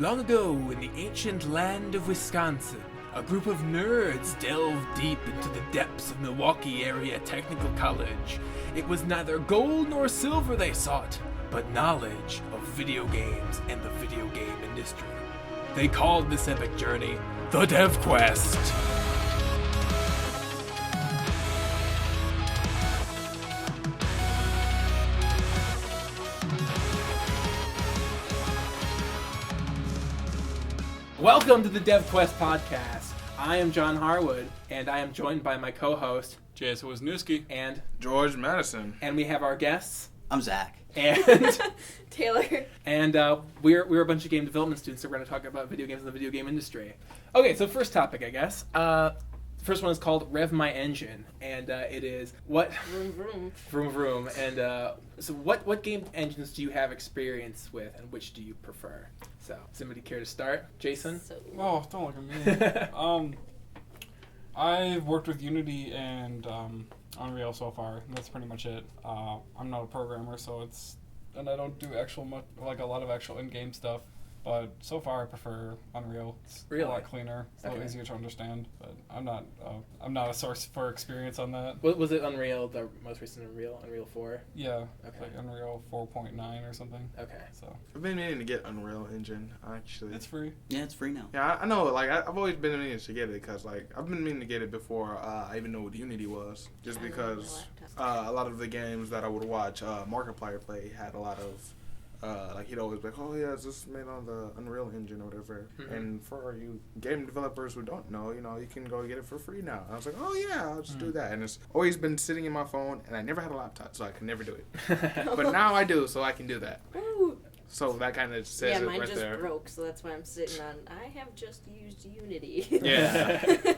Long ago, in the ancient land of Wisconsin, a group of nerds delved deep into the depths of Milwaukee Area Technical College. It was neither gold nor silver they sought, but knowledge of video games and the video game industry. They called this epic journey the Dev Quest. Welcome to the Dev Quest podcast. I am John Harwood, and I am joined by my co-host, J.S. Wisniewski, and George Madison. And we have our guests. I'm Zach. And Taylor. And we're a bunch of game development students, so we're going to talk about video games and the video game industry. Okay, so first topic, I guess. First one is called Rev My Engine, and it is what... Vroom vroom. Vroom vroom. And so what game engines do you have experience with, and which do you prefer? So, somebody care to start? Jason? Oh, don't look at me. I've worked with Unity and Unreal so far, and that's pretty much it. I'm not a programmer, and I don't do a lot of actual in-game stuff. But so far, I prefer Unreal. It's really? A lot cleaner. It's a little easier to understand. But I'm not a source for experience on that. Was it Unreal, the most recent Unreal 4? Yeah, okay. Like Unreal 4.9 or something. Okay. So I've been meaning to get Unreal Engine, actually. it's free. Yeah, it's free now. Yeah, I know. Like, I've always been meaning to get it because, like, I've been meaning to get it before I even know what Unity was. Just because a lot of the games that I would watch Markiplier play had a lot of. Like he'd always be like, oh yeah, it's just made on the Unreal Engine or whatever. Mm-hmm. And for you game developers who don't know, you can go get it for free now. And I was like, oh yeah, I'll just do that. And it's always been sitting in my phone, and I never had a laptop, so I could never do it. But now I do, so I can do that. Ooh. So that kind of says it right there. Yeah, mine just broke, so that's why I'm sitting on. I have just used Unity. Yeah.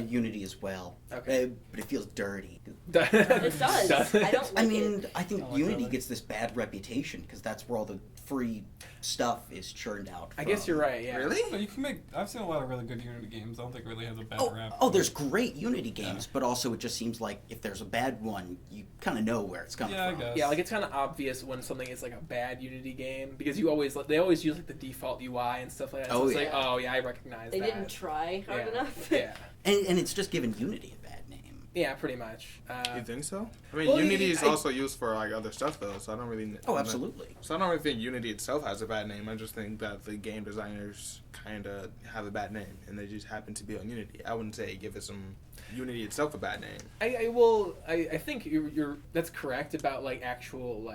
Unity as well. Okay. But it feels dirty. It does. I don't like it. I think Unity gets this bad reputation because that's where all the free stuff is churned out from. I guess you're right, yeah. Really? But you can make. I've seen a lot of really good Unity games. I don't think it really has a bad rap. Oh, there's great Unity games, but also it just seems like if there's a bad one, you kind of know where it's coming from. I guess. Yeah, like it's kind of obvious when something is like a bad Unity game because they always use like the default UI and stuff like that. So it's like, oh yeah, I recognize they that. They didn't try hard enough. Yeah. And it's just given Unity a bad name. Yeah, pretty much. You think so? I mean, Unity is also used for like other stuff though, so I don't really. Oh, absolutely. So I don't really think Unity itself has a bad name. I just think that the game designers kind of have a bad name, and they just happen to be on Unity. I wouldn't say give it some Unity itself a bad name. I think you're that's correct about like actual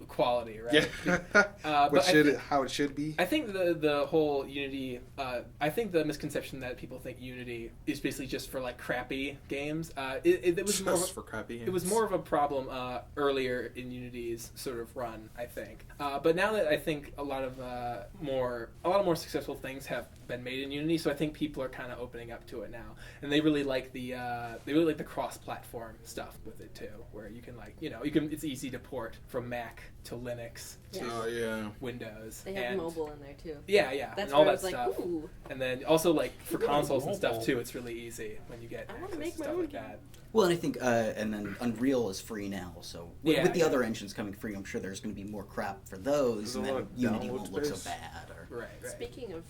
quality, right? Yeah. How it should be. I think the whole Unity. I think the misconception that people think Unity is basically just for like crappy games. It was more for crappy games. It was more of a problem earlier in Unity's sort of run, I think. But now that I think a lot of more successful things have been made in Unity, so I think people are kind of opening up to it now, and they really like the cross-platform stuff with it too, where you can it's easy to port from Mac to Linux to Windows. They have mobile in there too. Yeah, that's and all where that I was stuff. like, ooh. And then also like for consoles and stuff too, it's really easy when you get I access make to my stuff own like game. that. Well, and I think, and then Unreal is free now, so with the other engines coming free, I'm sure there's going to be more crap for those, and then Unity won't look so bad. Right. Speaking of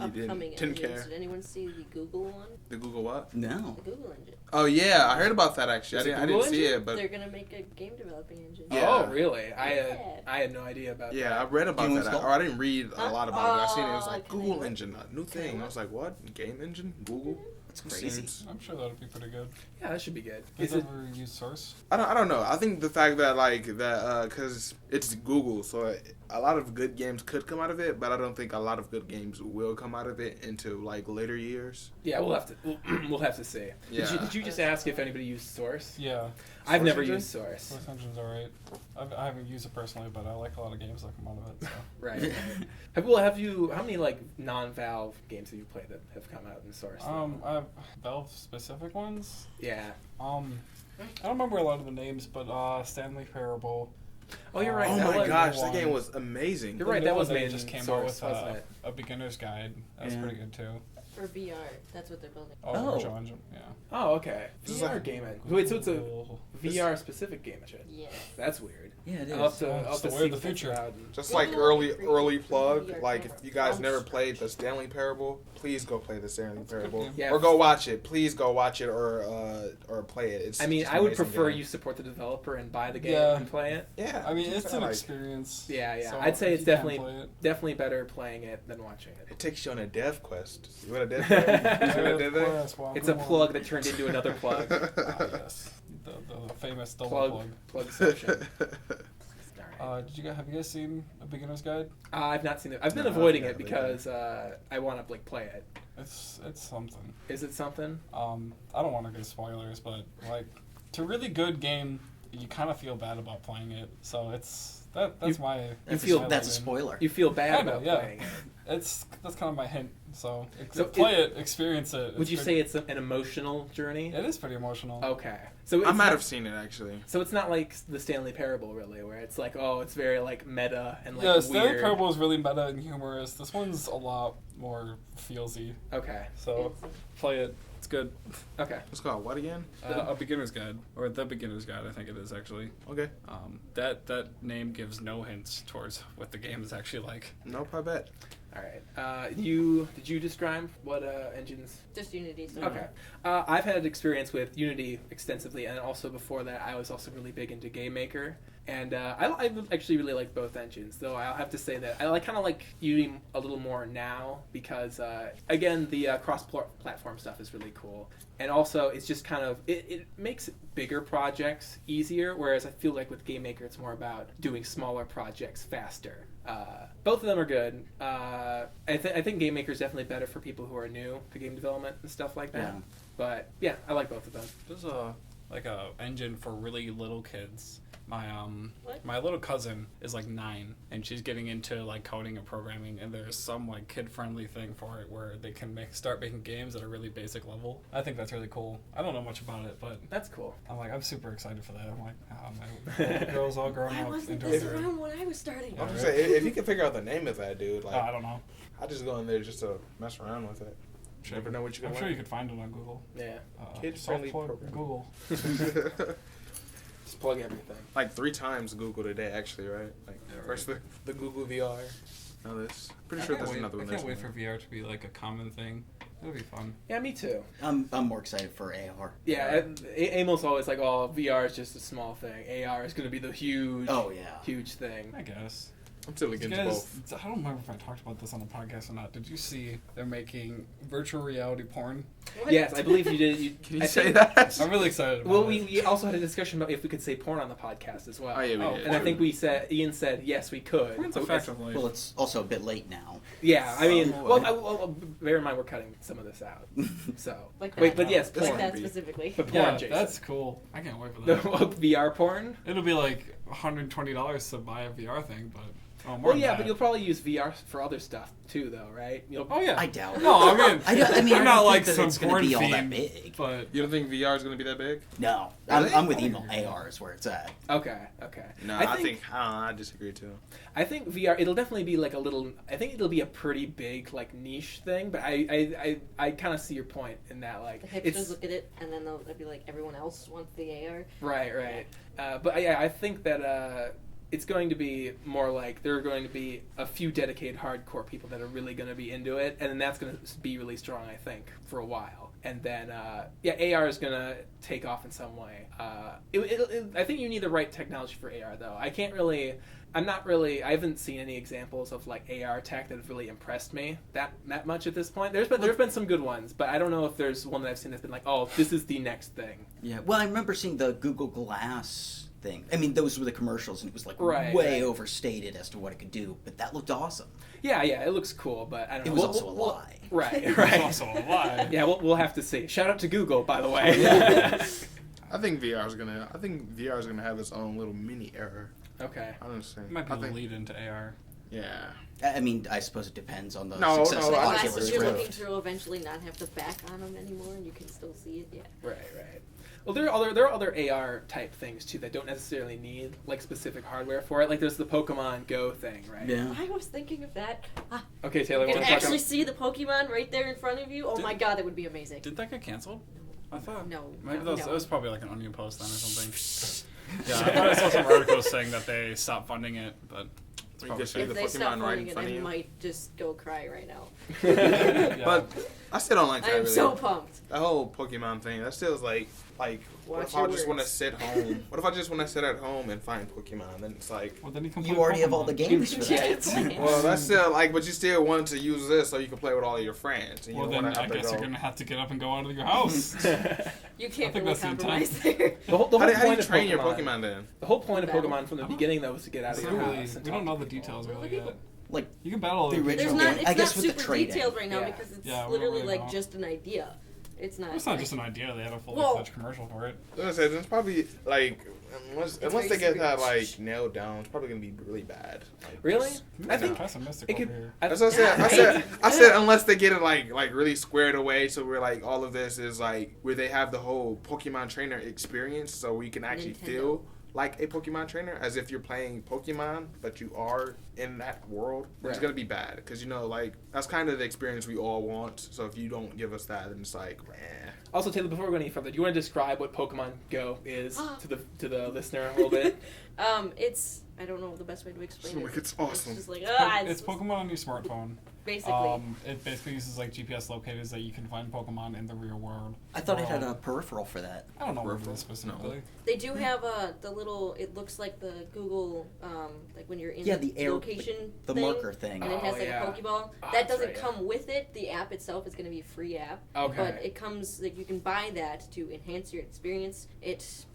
upcoming engines, care. did anyone see the Google one? The Google what? No. The Google engine. Oh yeah, I heard about that actually. I didn't see it, but they're gonna make a game developing engine. Yeah. Oh really? I had no idea about that. Yeah, I read about that. Or I didn't read a lot about it. I seen it. It was like Google I engine, a new thing. I was like, what? Game engine? Google? It's crazy. I'm sure that'd be pretty good. Yeah, that should be good. Is it ever use Source? I don't know. I think the fact that because it's Google, so a lot of good games could come out of it, but I don't think a lot of good games will come out of it into like later years. Yeah, we'll have to see. Yeah. Did you just ask if anybody used Source? Yeah. I've never engine? used Source. Source engine's alright. I haven't used it personally, but I like a lot of games that come out of it. So. Right. How many like non-Valve games have you played that have come out in Source? I have Valve specific ones. Yeah. I don't remember a lot of the names, but Stanley Parable. Oh, you're right. Oh that my was gosh, one. that game was amazing. You're right. That was They made just in came Source, out with wasn't it? a beginner's guide. That's pretty good too. For VR, that's what they're building. Oh, virtual engine. Yeah. Oh, okay. Just VR like game engine. Wait, so it's a Cool. VR specific game engine? Yeah. That's weird. Yeah, it is. I'll have to It's the way see of the what that's future. about. Just like early plug, like if you guys never played the Stanley Parable, please go play the Stanley Parable, game. Yeah. or go watch it. Please go watch it or play it. It's I mean, just I would amazing prefer game. you support the developer and buy the game Yeah. and play it. Yeah, I mean, it's an like, experience. Yeah. So I'd say if it's you can play it. definitely better playing it than watching it. It takes you on a dev quest. You want a dev quest? You want a dev quest? It's a plug that turned into another plug. Yes. The famous double plug. Plugception. Alright. Have you guys seen A Beginner's Guide? I've not seen it. I've been No, avoiding I've it got it because I want to like play it. It's something. Is it something? I don't want to give spoilers, but like, to a really good game, you kind of feel bad about playing it. So that's my. That's a spoiler. You feel bad Kinda, about yeah. playing it. That's kind of my hint. So, So play it, experience it. Would you say it's an emotional journey? It is pretty emotional. Okay. So it's I might not- have seen it actually. So it's not like the Stanley Parable, really, where it's like, oh, it's very like meta and like Yeah, Stanley weird. Parable is really meta and humorous. This one's a lot more feelsy. Okay. So play it. It's good. Okay. What's it called? What again? A Beginner's Guide, or The Beginner's Guide, I think it is actually. Okay. That name gives no hints towards what the game is actually like. Nope, I bet. All right. Did you describe what engines? Just Unity. So Okay. I've had experience with Unity extensively, and also before that, I was also really big into GameMaker. And I actually really like both engines, though I'll have to say that I kind of like Unity a little more now because, again, the cross-platform stuff is really cool. And also, it's just kind of, it makes bigger projects easier, whereas I feel like with GameMaker, it's more about doing smaller projects faster. Both of them are good. I think GameMaker is definitely better for people who are new to game development and stuff like that. Yeah. But, yeah, I like both of them. There's a engine for really little kids. What? My little cousin is like 9, and she's getting into like coding and programming, and there's some like kid-friendly thing for it where they can start making games at a really basic level. I think that's really cool. I don't know much about it, but That's cool. I'm super excited for that. I'm like, my little girl's all grown Why up wasn't into this it. around when I was starting? Yeah. I'm just saying, if you can figure out the name of that dude, like I don't know. I just go in there just to mess around with it. You never know what you're I'm gonna sure you learn. could find it on Google. Yeah. Kid-friendly Soft plug program. Google. Just plug everything. Like 3 times Google today, actually, right? Like Yeah, right. first the Google VR. Now this. Pretty sure there's another one. I can't wait for VR to be like a common thing. It'll be fun. Yeah, me too. I'm more excited for AR. Yeah, Emil's always like, oh, VR is just a small thing. AR is going to be the huge, Oh yeah. huge thing. I guess. I'm still You against guys, both. I don't remember if I talked about this on the podcast or not. Did you see they're making virtual reality porn? What? Yes, I believe you did. Can you I say think- that? I'm really excited about Well, it. we also had a discussion about if we could say porn on the podcast as well. Oh, yeah, we Oh, did. And I think Ian said yes, we could. Porn's So a fact of life. Well, it's also a bit late now. yeah, I mean, Oh, well, bear in mind we're cutting some of this out. So Like wait, that. but yes, This porn. Like that be- specifically. But porn, Yeah, Jason. that's cool. I can't wait for The that. VR porn. It'll be like $120 to buy a VR thing, but more Well, than yeah, that. but you'll probably use VR for other stuff too, though, right? Oh yeah. I doubt it. No, I mean, I mean, I'm I not don't like think that some it's gonna porn be all that fiend, big. but You don't think VR is going to be that big? No, Really? I'm with Emo. AR is where it's at. Okay. No, I think I don't know. I disagree too. I think VR. It'll definitely be like a little. I think it'll be a pretty big like niche thing. But I kind of see your point in that like The hipsters it's look at it and then they'll be like, everyone else wants the AR. right. But yeah, I think that it's going to be more like there are going to be a few dedicated hardcore people that are really going to be into it, and then that's going to be really strong, I think, for a while. And then, AR is going to take off in some way. I think you need the right technology for AR, though. I haven't seen any examples of like AR tech that have really impressed me that much at this point. There's been some good ones, but I don't know if there's one that I've seen that's been like, oh, this is the next thing. Yeah. Well, I remember seeing the Google Glass thing. I mean, those were the commercials, and it was like Right, way right. overstated as to what it could do. But that looked awesome. Yeah, it looks cool, but I don't know. It was also a lie. Right. it's also a lie. Yeah, we'll have to see. Shout out to Google, by the way. I think VR is gonna have its own little mini error. Okay. I don't understand. It might be I the think, lead into AR. yeah. I mean, I suppose it depends on the No, success no, of I- Glasses Oculus you're Rift. looking to eventually not have to back on them anymore and you can still see it, yeah. Right. Well, there are other AR type things too that don't necessarily need like specific hardware for it. Like there's the Pokemon Go thing, right? Yeah. I was thinking of that. Okay, Taylor, You want can to actually see the Pokemon right there in front of you. Oh my god, that would be amazing. Did that get canceled? I thought. No. Maybe no, that was probably like an Onion post then or something. Yeah, Yeah. I thought I saw some articles saying that they stopped funding it, but it's You probably can see fake. the If they stop Pokemon right funding in it, front I of you. might just go cry right now. Yeah. But I still don't like that. I'm really. so pumped. That whole Pokemon thing. That still is like what Watch if I your just want to words. sit home? What if I just want to sit at home and find Pokemon? Then it's like, Well, then you can You play already have all the Pokemon. games for Yeah. that. well, that's still like, but you still want to use this so you can play with all of your friends. And you Well, don't then want to I have to guess go. you're gonna have to get up and go out of your house. You I can't think really that's the compromise intent. there. The whole How do point you of train your Pokemon then? The whole point of Battle. Pokemon from the beginning though was to get out of It's your not really, house. And we talk don't know to the people. details Well, really the yet. people- Like, You can battle The other original people. There's not. game. It's I guess not with the super trading. detailed right now Yeah. because it's Yeah, we literally don't like really know. just an idea. It's not. It's not just an idea. They had a fully Whoa. fledged commercial for it. Like I said, it's probably like unless very they get that secret. like nailed down, it's probably gonna be really bad. Like, Really? I I think pessimistic it over could. here. That's what I said. I said unless they get it like really squared away, so we're like all of this is like where they have the whole Pokemon trainer experience, so we can actually Nintendo. feel like a Pokemon trainer as if you're playing Pokemon, but you are in that world. It's Right. gonna be bad because like that's kind of the experience we all want. So if you don't give us that, then it's like, eh. Also, Taylor, before we go any further, do you want to describe what Pokemon Go is Ah. to the listener a little bit? It's. I don't know the best way to explain it. It's awesome. It's just like It's Pokemon on your smartphone. basically. It basically uses like GPS locators that you can find Pokemon in the real world. I thought it had a peripheral for that. I don't know what it Peripheral? is specifically. They do have the little. It looks like the Google, like when you're in Yeah, the the air- location The thing, marker thing. and it has Oh, like yeah. a Pokeball. Oh, That that's doesn't right, yeah. come with it. The app itself is going to be a free app, Okay. but it comes like you can buy that to enhance your experience. It's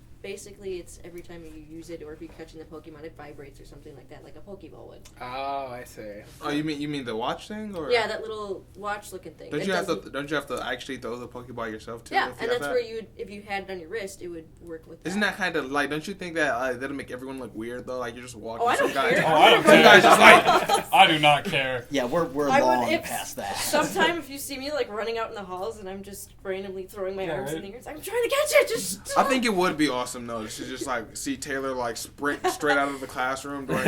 every time you use it or if you're catching the Pokemon, it vibrates or something like that, like a Pokeball would. Oh, I see. Oh, you mean the watch thing, or Yeah, that little watch-looking thing. Don't It you have to? doesn't- Don't you have to actually throw the Pokeball yourself too? Yeah, if you and have that's that? where if you had it on your wrist, it would work with. Isn't that kind of like? Don't you think that that'll make everyone look weird though? Like you're just walking. Oh, I don't some guys, care. Oh, I don't Some care. guys just like. I do not care. Yeah, we're I would long if past that. sometime if you see me like running out in the halls and I'm just randomly throwing my Yeah, arms in right. the air, it's like, I'm trying to catch it. Just I think it would be awesome though to just like see Taylor like sprint straight out of the classroom during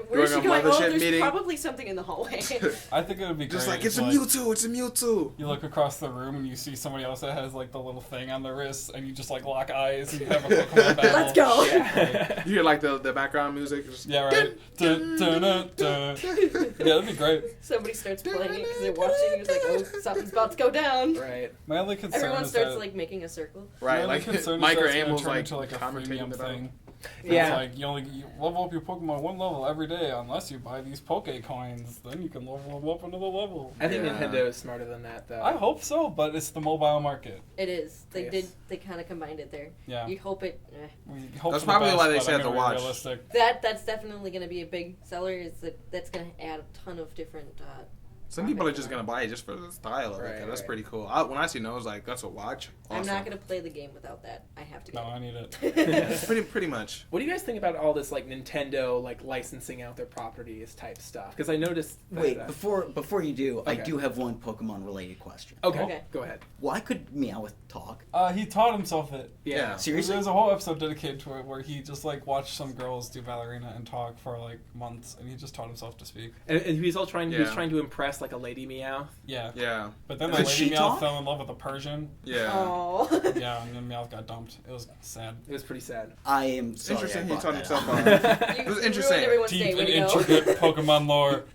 Where's she during a going? Oh, mothership there's meeting. probably something in the hallway. I think it would be just great. like it's a if, Mewtwo, it's a Mewtwo. You look across the room and you see somebody else that has like the little thing on their wrist, and you just like lock eyes and you have a Pokemon battle. Let's go. Yeah. You hear like the background music. Just, Yeah, right. Dun, dun, dun, dun. Yeah, that'd be great. Somebody starts playing it because they're watching. It's like, oh, something's about to go down. Right. My only concern Everyone is starts that like making a circle. my Right, only like concern is Micro that it's gonna Animals turn like into like a commentating freemium the thing. Yeah. It's like you level up your Pokemon one level every day unless you buy these Poke coins. Then you can level them up another level. I think Yeah. Nintendo is smarter than that, though. I hope so, but it's the mobile market. It is. They Yes. They kind of combined it there. Yeah. You hope it. We hope That's for the probably best, why they but said I'm the gonna be watch. realistic. That's definitely going to be a big seller. Is that's going to add a ton of different. Some people are just gonna buy it just for the style of Right, it. That's right. pretty cool. When I see those, like that's a watch. I'm Awesome. not going to play the game without that. I have to No, get I need it. it. pretty much. What do you guys think about all this like Nintendo like licensing out their properties type stuff? Because I noticed. That, Wait, before you do, I Okay. do have one Pokemon related question. Okay. Okay. Go ahead. Why could Meowth talk? He taught himself it. Yeah. Seriously? There's a whole episode dedicated to it where he just like watched some girls do ballerina and talk for like months, and he just taught himself to speak. And he's all trying. He was Yeah. trying to impress like a lady Meow. Yeah. Yeah. But then the Could lady she Meowth talk? fell in love with a Persian. Yeah. Oh. Yeah, and then Meowth got dumped. It was sad. It was pretty sad. I am sorry. Interesting. I He brought taught that himself up. on. You It was ruined interesting. everyone's Deep day. and Way to go. intricate Pokemon lore.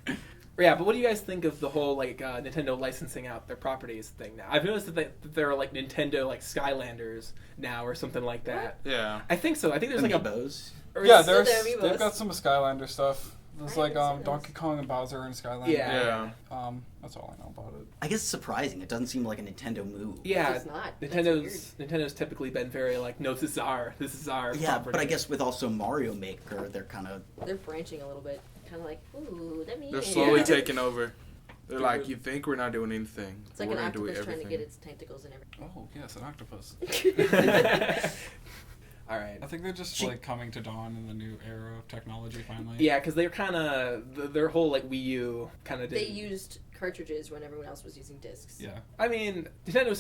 Yeah, but what do you guys think of the whole like Nintendo licensing out their properties thing now? I've noticed that there are like Nintendo like Skylanders now or something like that. Yeah. I think so. I think there's like a. Amiibos. or Yeah, it's- Still there's the Amiibos. they've got some Skylander stuff. There's I like haven't seen Donkey Kong and Bowser and Skylander. Yeah. Yeah. That's all I know about it. I guess it's surprising. It doesn't seem like a Nintendo move. Yeah, It's not. That's Nintendo's typically been very like, no, this is our Yeah, property. but I guess with also Mario Maker, they're kind of They're branching a little bit. Kind of like, ooh, let me They're in. slowly Yeah. taking over. They're like, you think we're not doing anything? It's like we're an gonna do octopus trying to everything. get its tentacles and Oh yes, an octopus. everything. All right. I think they're just like coming to dawn in the new era of technology finally. Yeah, because they're kind of their whole like Wii U kind of. They used cartridges when everyone else was using discs. Yeah. I mean, Nintendo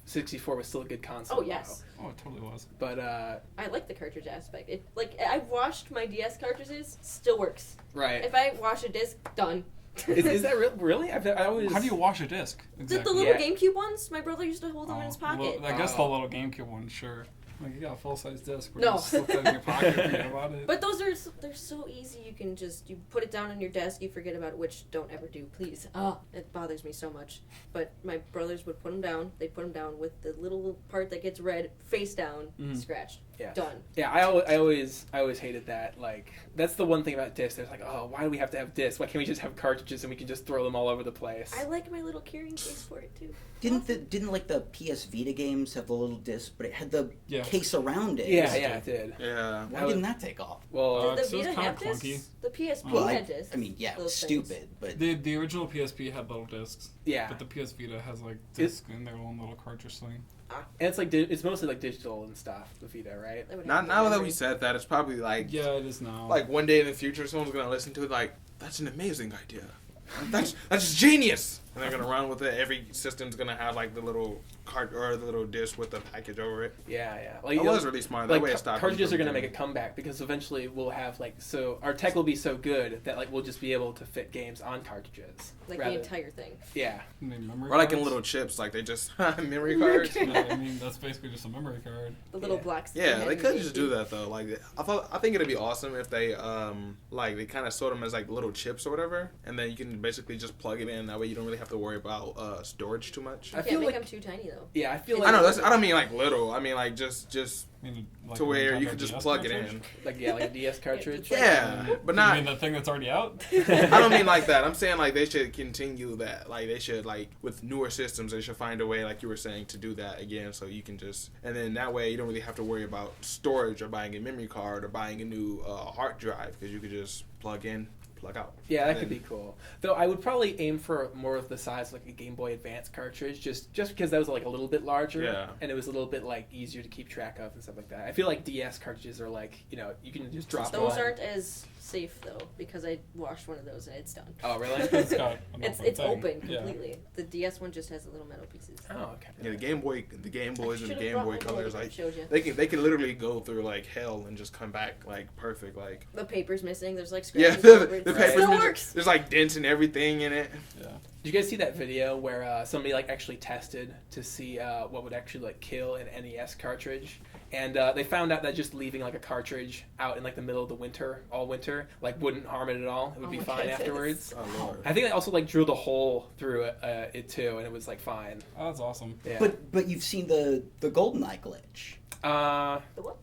64 was still a good console. Oh yes. Oh, it totally was. But I like the cartridge aspect. It like I've washed my DS cartridges, still works. right. If I wash a disc, done. Is that really? I always. How do you wash a disc? The little Yeah. GameCube ones, my brother used to hold them in his pocket. Well, I guess the little GameCube one, sure. Like, you got a full-size disc. Where No. You just slip that in your pocket and forget about it. But those are they're so easy. You can just you put it down on your desk. You forget about it, which don't ever do, please. It bothers me so much. But my brothers would put them down. They put them down with the little part that gets red face down, scratched. Yeah. Done. Yeah, I always hated that. Like, that's the one thing about discs. There's like, oh, why do we have to have discs? Why can't we just have cartridges and we can just throw them all over the place? I like my little carrying case for it too. Didn't like the PS Vita games have the little disc, but it had the case around it? Yeah, it did. Yeah. Why didn't that take off? Well, Did the so it's Vita kinda have discs? clunky. The PSP Well, had discs. I mean, yeah, it was Those things. stupid, but The original PSP had little discs. yeah. But the PS Vita has like discs in their own little cartridge thing. And it's like it's mostly like digital and stuff. The Vita, right? They would Now have that memory. we said that, it's probably like Yeah, it is now. like one day in the future, someone's gonna listen to it like, that's an amazing idea. That's genius. And they're gonna run with it. Every system's gonna have like the little cart or the little disc with the package over it. Yeah. Like, It was really smart. That like way it stopped. cartridges are gonna make a comeback because eventually we'll have like our tech will be so good that like we'll just be able to fit games on cartridges. Like rather- the entire thing. Yeah. Memory Or like in cards? little chips, like they just memory cards. No, I mean, that's basically just a memory card. The little Yeah. blocks. that Yeah, had they in could the just GameCube. do that though. Like I think it'd be awesome if they like they kind of sold them as like little chips or whatever, and then you can basically just plug it in. That way you don't really have to worry about storage too much. I You feel can't make like them too tiny though. yeah, I feel I like know I don't mean like little. I mean like just I mean, like to where on you top could of just DS plug it cartridge? in. like a DS cartridge. Yeah, but You not. mean the thing that's already out? I don't mean like that. I'm saying like they should continue that. Like they should like with newer systems, they should find a way, like you were saying, to do that again. So you can just and then that way you don't really have to worry about storage or buying a memory card or buying a new hard drive because you could just plug in, plug out. Yeah, that And could then- be cool. Though I would probably aim for more of the size of like a Game Boy Advance cartridge, just because that was like a little bit larger, Yeah. and it was a little bit like easier to keep track of and stuff like that. I feel like DS cartridges are like you can just drop Those one. aren't as safe though because I washed one of those and it's done. Oh really? It's got an It's thing. open Yeah. completely. The DS one just has the little metal pieces. Oh okay. Yeah, the Game Boys and the Game Boys colors, like showed you. they can literally go through like hell and just come back like perfect. Like The paper's missing. There's like yeah, scratches over the it. paper's Still missing. works. There's like dents and everything in it. Yeah. Did you guys see that video where somebody like actually tested to see what would actually like kill an NES cartridge? And they found out that just leaving like a cartridge out in like the middle of the winter, all winter, like wouldn't harm it at all. It would Oh be my fine goodness. afterwards. Oh Lord. I think they also like drilled a hole through it too, and it was like fine. Oh, that's awesome. Yeah. but you've seen the GoldenEye glitch. The what?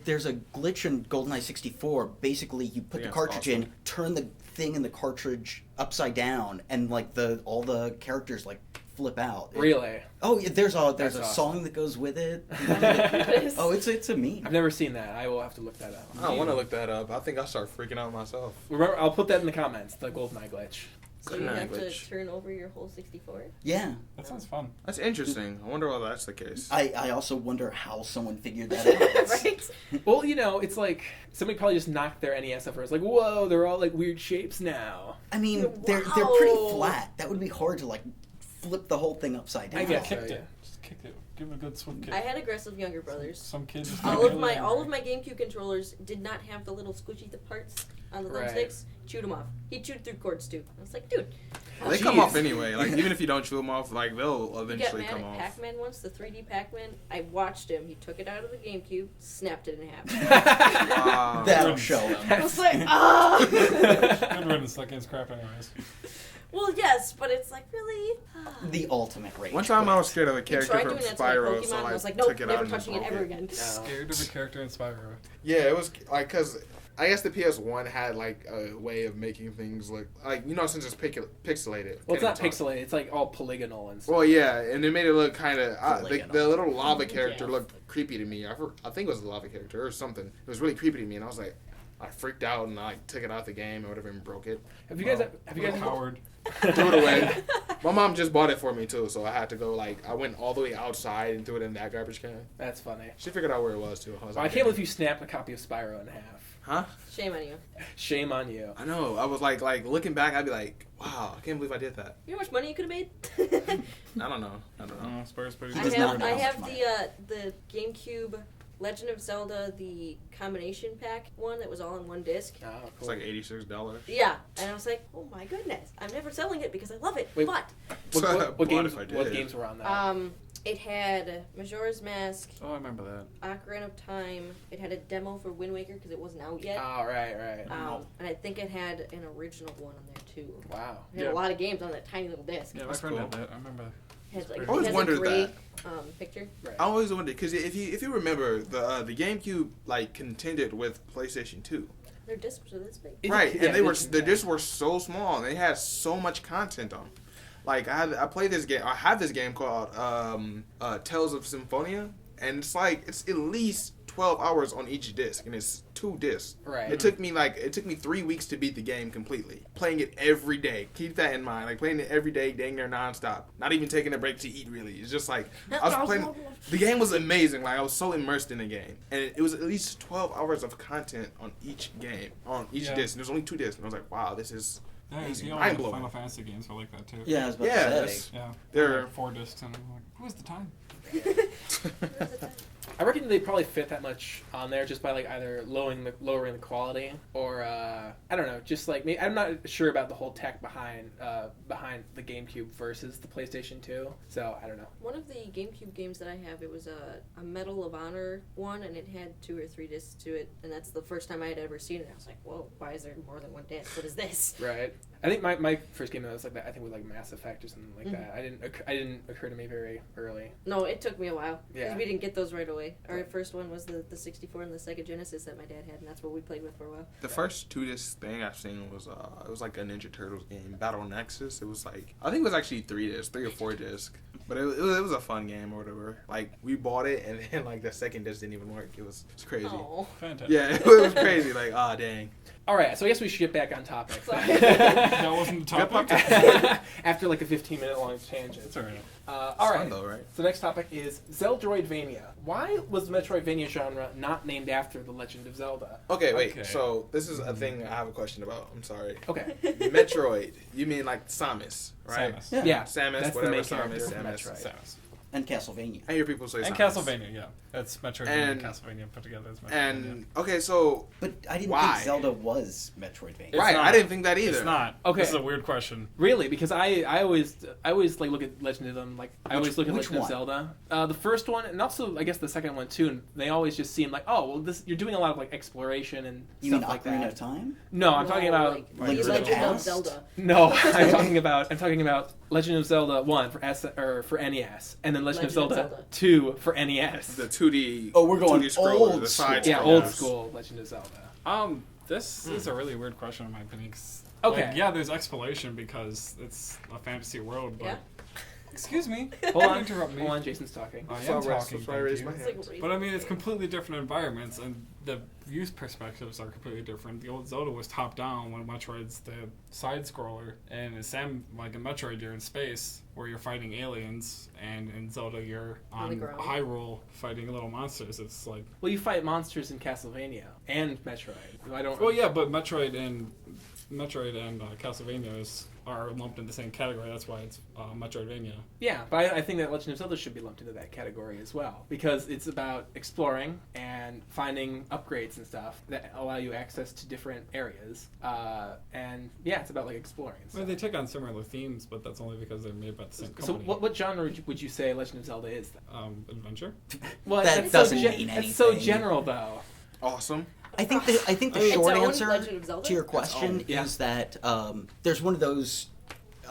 There's a glitch in GoldenEye 64. Basically, you put Yeah, the it's cartridge awesome. in, turn the thing in the cartridge upside down, and like all the characters like flip out. Really? Oh, yeah, there's a That's awesome. song that goes with it. Goodness. Oh, it's a meme. I've never seen that. I will have to look that up. I want to look that up. I think I'll start freaking out myself. Remember, I'll put that in the comments. The GoldenEye glitch. So you have to Glitch. turn over your whole 64? Yeah. That sounds fun. That's interesting. I wonder why that's the case. I also wonder how someone figured that out. Right? Well, it's like somebody probably just knocked their NES over. It's like, whoa, they're all like weird shapes now. I mean, they're Wow. pretty flat. That would be hard to like flip the whole thing upside down. I guess Kicked so, it. Just kicked it. Give it a good swing kick. I had aggressive younger brothers. Some kid just All got of my really GameCube controllers did not have the little squishy parts on the Right. thumbsticks. Chewed them off. He chewed through cords too. I was like, dude. They Jeez. come off anyway. Like even if you don't chew them off, like they'll He got eventually mad come at off. Pac-Man once, the 3D Pac-Man. I watched him. He took it out of the GameCube, snapped it in half. Wow. That'll show them. I was like, ah! Good riddance. That game's crap anyways. Well, yes, but it's like, really? The ultimate rage. One time I was scared of a He character tried from doing that to my Spyro, Pokemon, so and I I was like, nope, took it never out and touching it broke ever again. Scared of a character in Spyro. Yeah, it was like because I guess the PS1 had like a way of making things look like since it's pixelated. Well, it's not Can't even talk. pixelated. It's like all polygonal and stuff. Well, yeah, and it made it look kind of Polygonal. the little lava character Yeah. looked creepy to me. I think it was a lava character or something. It was really creepy to me, and I was like, I freaked out and I took it out the game or whatever and broke it. Have you guys? Wow. Have you guys? Howard. Threw it away. My mom just bought it for me too, so I had to go I went all the way outside and threw it in that garbage can. That's funny. She figured out where it was too. I can't believe you snapped a copy of Spyro in half. Huh? Shame on you. Shame on you. I know. I was like looking back, I'd be like, wow, I can't believe I did that. You know how much money you could have made? I don't know. Spyro's pretty He I does have, not I know have how much the GameCube Legend of Zelda, the combination pack one that was all in one disc. Oh, cool. It's like $86. Yeah, and I was like, oh my goodness, I'm never selling it because I love it. Wait, but What games? If I did. What games were on that? it had Majora's Mask, Oh, I remember that. Ocarina of Time. It had a demo for Wind Waker because it wasn't out yet. Oh, right. And I think it had an original one on there too. Wow. It had a lot of games on that tiny little disc. Yeah, my That's friend cool. had that. I remember. It has, like, I always it has wondered a gray, that. picture. Right. I always wondered because if you remember the GameCube contended with PlayStation 2. Their discs were this big. Right, Yeah, and the yeah. discs were so small and they had so much content on them. Like I played this game. I have this game called Tales of Symphonia, and it's at least 12 hours on each disc, and it's 2 discs. Right. It took me 3 weeks to beat the game completely. Playing it every day. Keep that in mind. Playing it every day, dang near nonstop. Not even taking a break to eat. Really, it's just I was playing. The game was amazing. I was so immersed in the game, and it was at least 12 hours of content on each game on each disc. And there's only 2 discs, and I was like, wow, this is. Yeah, amazing. you know, Mind the blowing. Final Fantasy games are like that too. Yeah, I was about Yeah, to say. that's- Yeah. They're- Like 4 discs, and I'm like, who has the time? I reckon they probably fit that much on there just by either lowering the quality or I don't know, just maybe, I'm not sure about the whole tech behind the GameCube versus the PlayStation 2. So I don't know. One of the GameCube games that I have, it was a Medal of Honor one, and it had 2 or 3 discs to it, and that's the first time I had ever seen it. I was like, whoa, why is there more than 1 disc? What is this? Right. I think my first game that was like that, I think was Mass Effect or something like that. I didn't occur to me very early. No, it took me a while. Because Yeah. we didn't get those right away. Our first one was the 64 and the Sega Genesis that my dad had, and that's what we played with for a while. The first 2 disc thing I've seen was it was like a Ninja Turtles game, Battle Nexus. It was I think it was actually 3 or 4 discs, but it was a fun game or whatever. We bought it and then the second disc didn't even work. It's crazy. Oh. Fantastic. Yeah, it was crazy. Dang. All right, so I guess we should get back on topic. That wasn't the topic. After a 15-minute long tangent. It's alright. All right. Fun though, right? So the next topic is Zeldroidvania. Why was the Metroidvania genre not named after The Legend of Zelda? Okay, wait. Okay. So this is a thing I have a question about. I'm sorry. Okay. Metroid. You mean Samus, right? Samus. Yeah. Yeah. Samus, That's the whatever, main Samus, character from Samus. Metroid. Samus. And Castlevania. I hear people say And Samus. Castlevania, yeah. That's Metroidvania And- and Castlevania put together as Metroidvania. And okay, so But I didn't Why? think Zelda was Metroidvania. It's right, not. I didn't think that either. It's not. Okay. This is a weird question. Really? Because I always look at Legend of them I always look at which Legend of one? Zelda. The first one and also I guess the second one too. And they always just seem you're doing a lot of exploration and You mean stuff like Ocarina that. of Time? No, I'm talking about The Link to the Legend of Past? Zelda. no. I'm talking about Legend of Zelda 1 for NES, and then Legend of Zelda 2 for NES. The 2D. Oh, we're going 2D scroller, old the side school. Yeah, scrollers. old school Legend of Zelda. This is a really weird question in my opinion. 'Cause, Okay. yeah, there's exploration because it's a fantasy world, but... Yeah. Excuse me. Hold on, Interrupt me. Hold on, Jason's talking. I am So I talking, so I raised thank my you. hand. But I mean, it's completely different environments, and the views perspectives are completely different. The old Zelda was top down, when Metroid's the side scroller, and in in Metroid you're in space where you're fighting aliens, and in Zelda you're On the on ground. Hyrule fighting little monsters. It's like, Well, you fight monsters in Castlevania and Metroid. I don't. well, yeah, but Metroid and Castlevania are lumped in the same category. That's why it's Metroidvania. Yeah, but I think that Legend of Zelda should be lumped into that category as well because it's about exploring and finding upgrades and stuff that allow you access to different areas. And yeah, it's about exploring. And I mean, stuff. they take on similar themes, but that's only because they're made by the same So company. what genre would you say Legend of Zelda is? Then? Adventure? Well, That that's doesn't so mean That's so anything. general, though. Awesome. I think the Its short own answer Legend of Zelda? to your Its question own. Yeah. is that there's one of those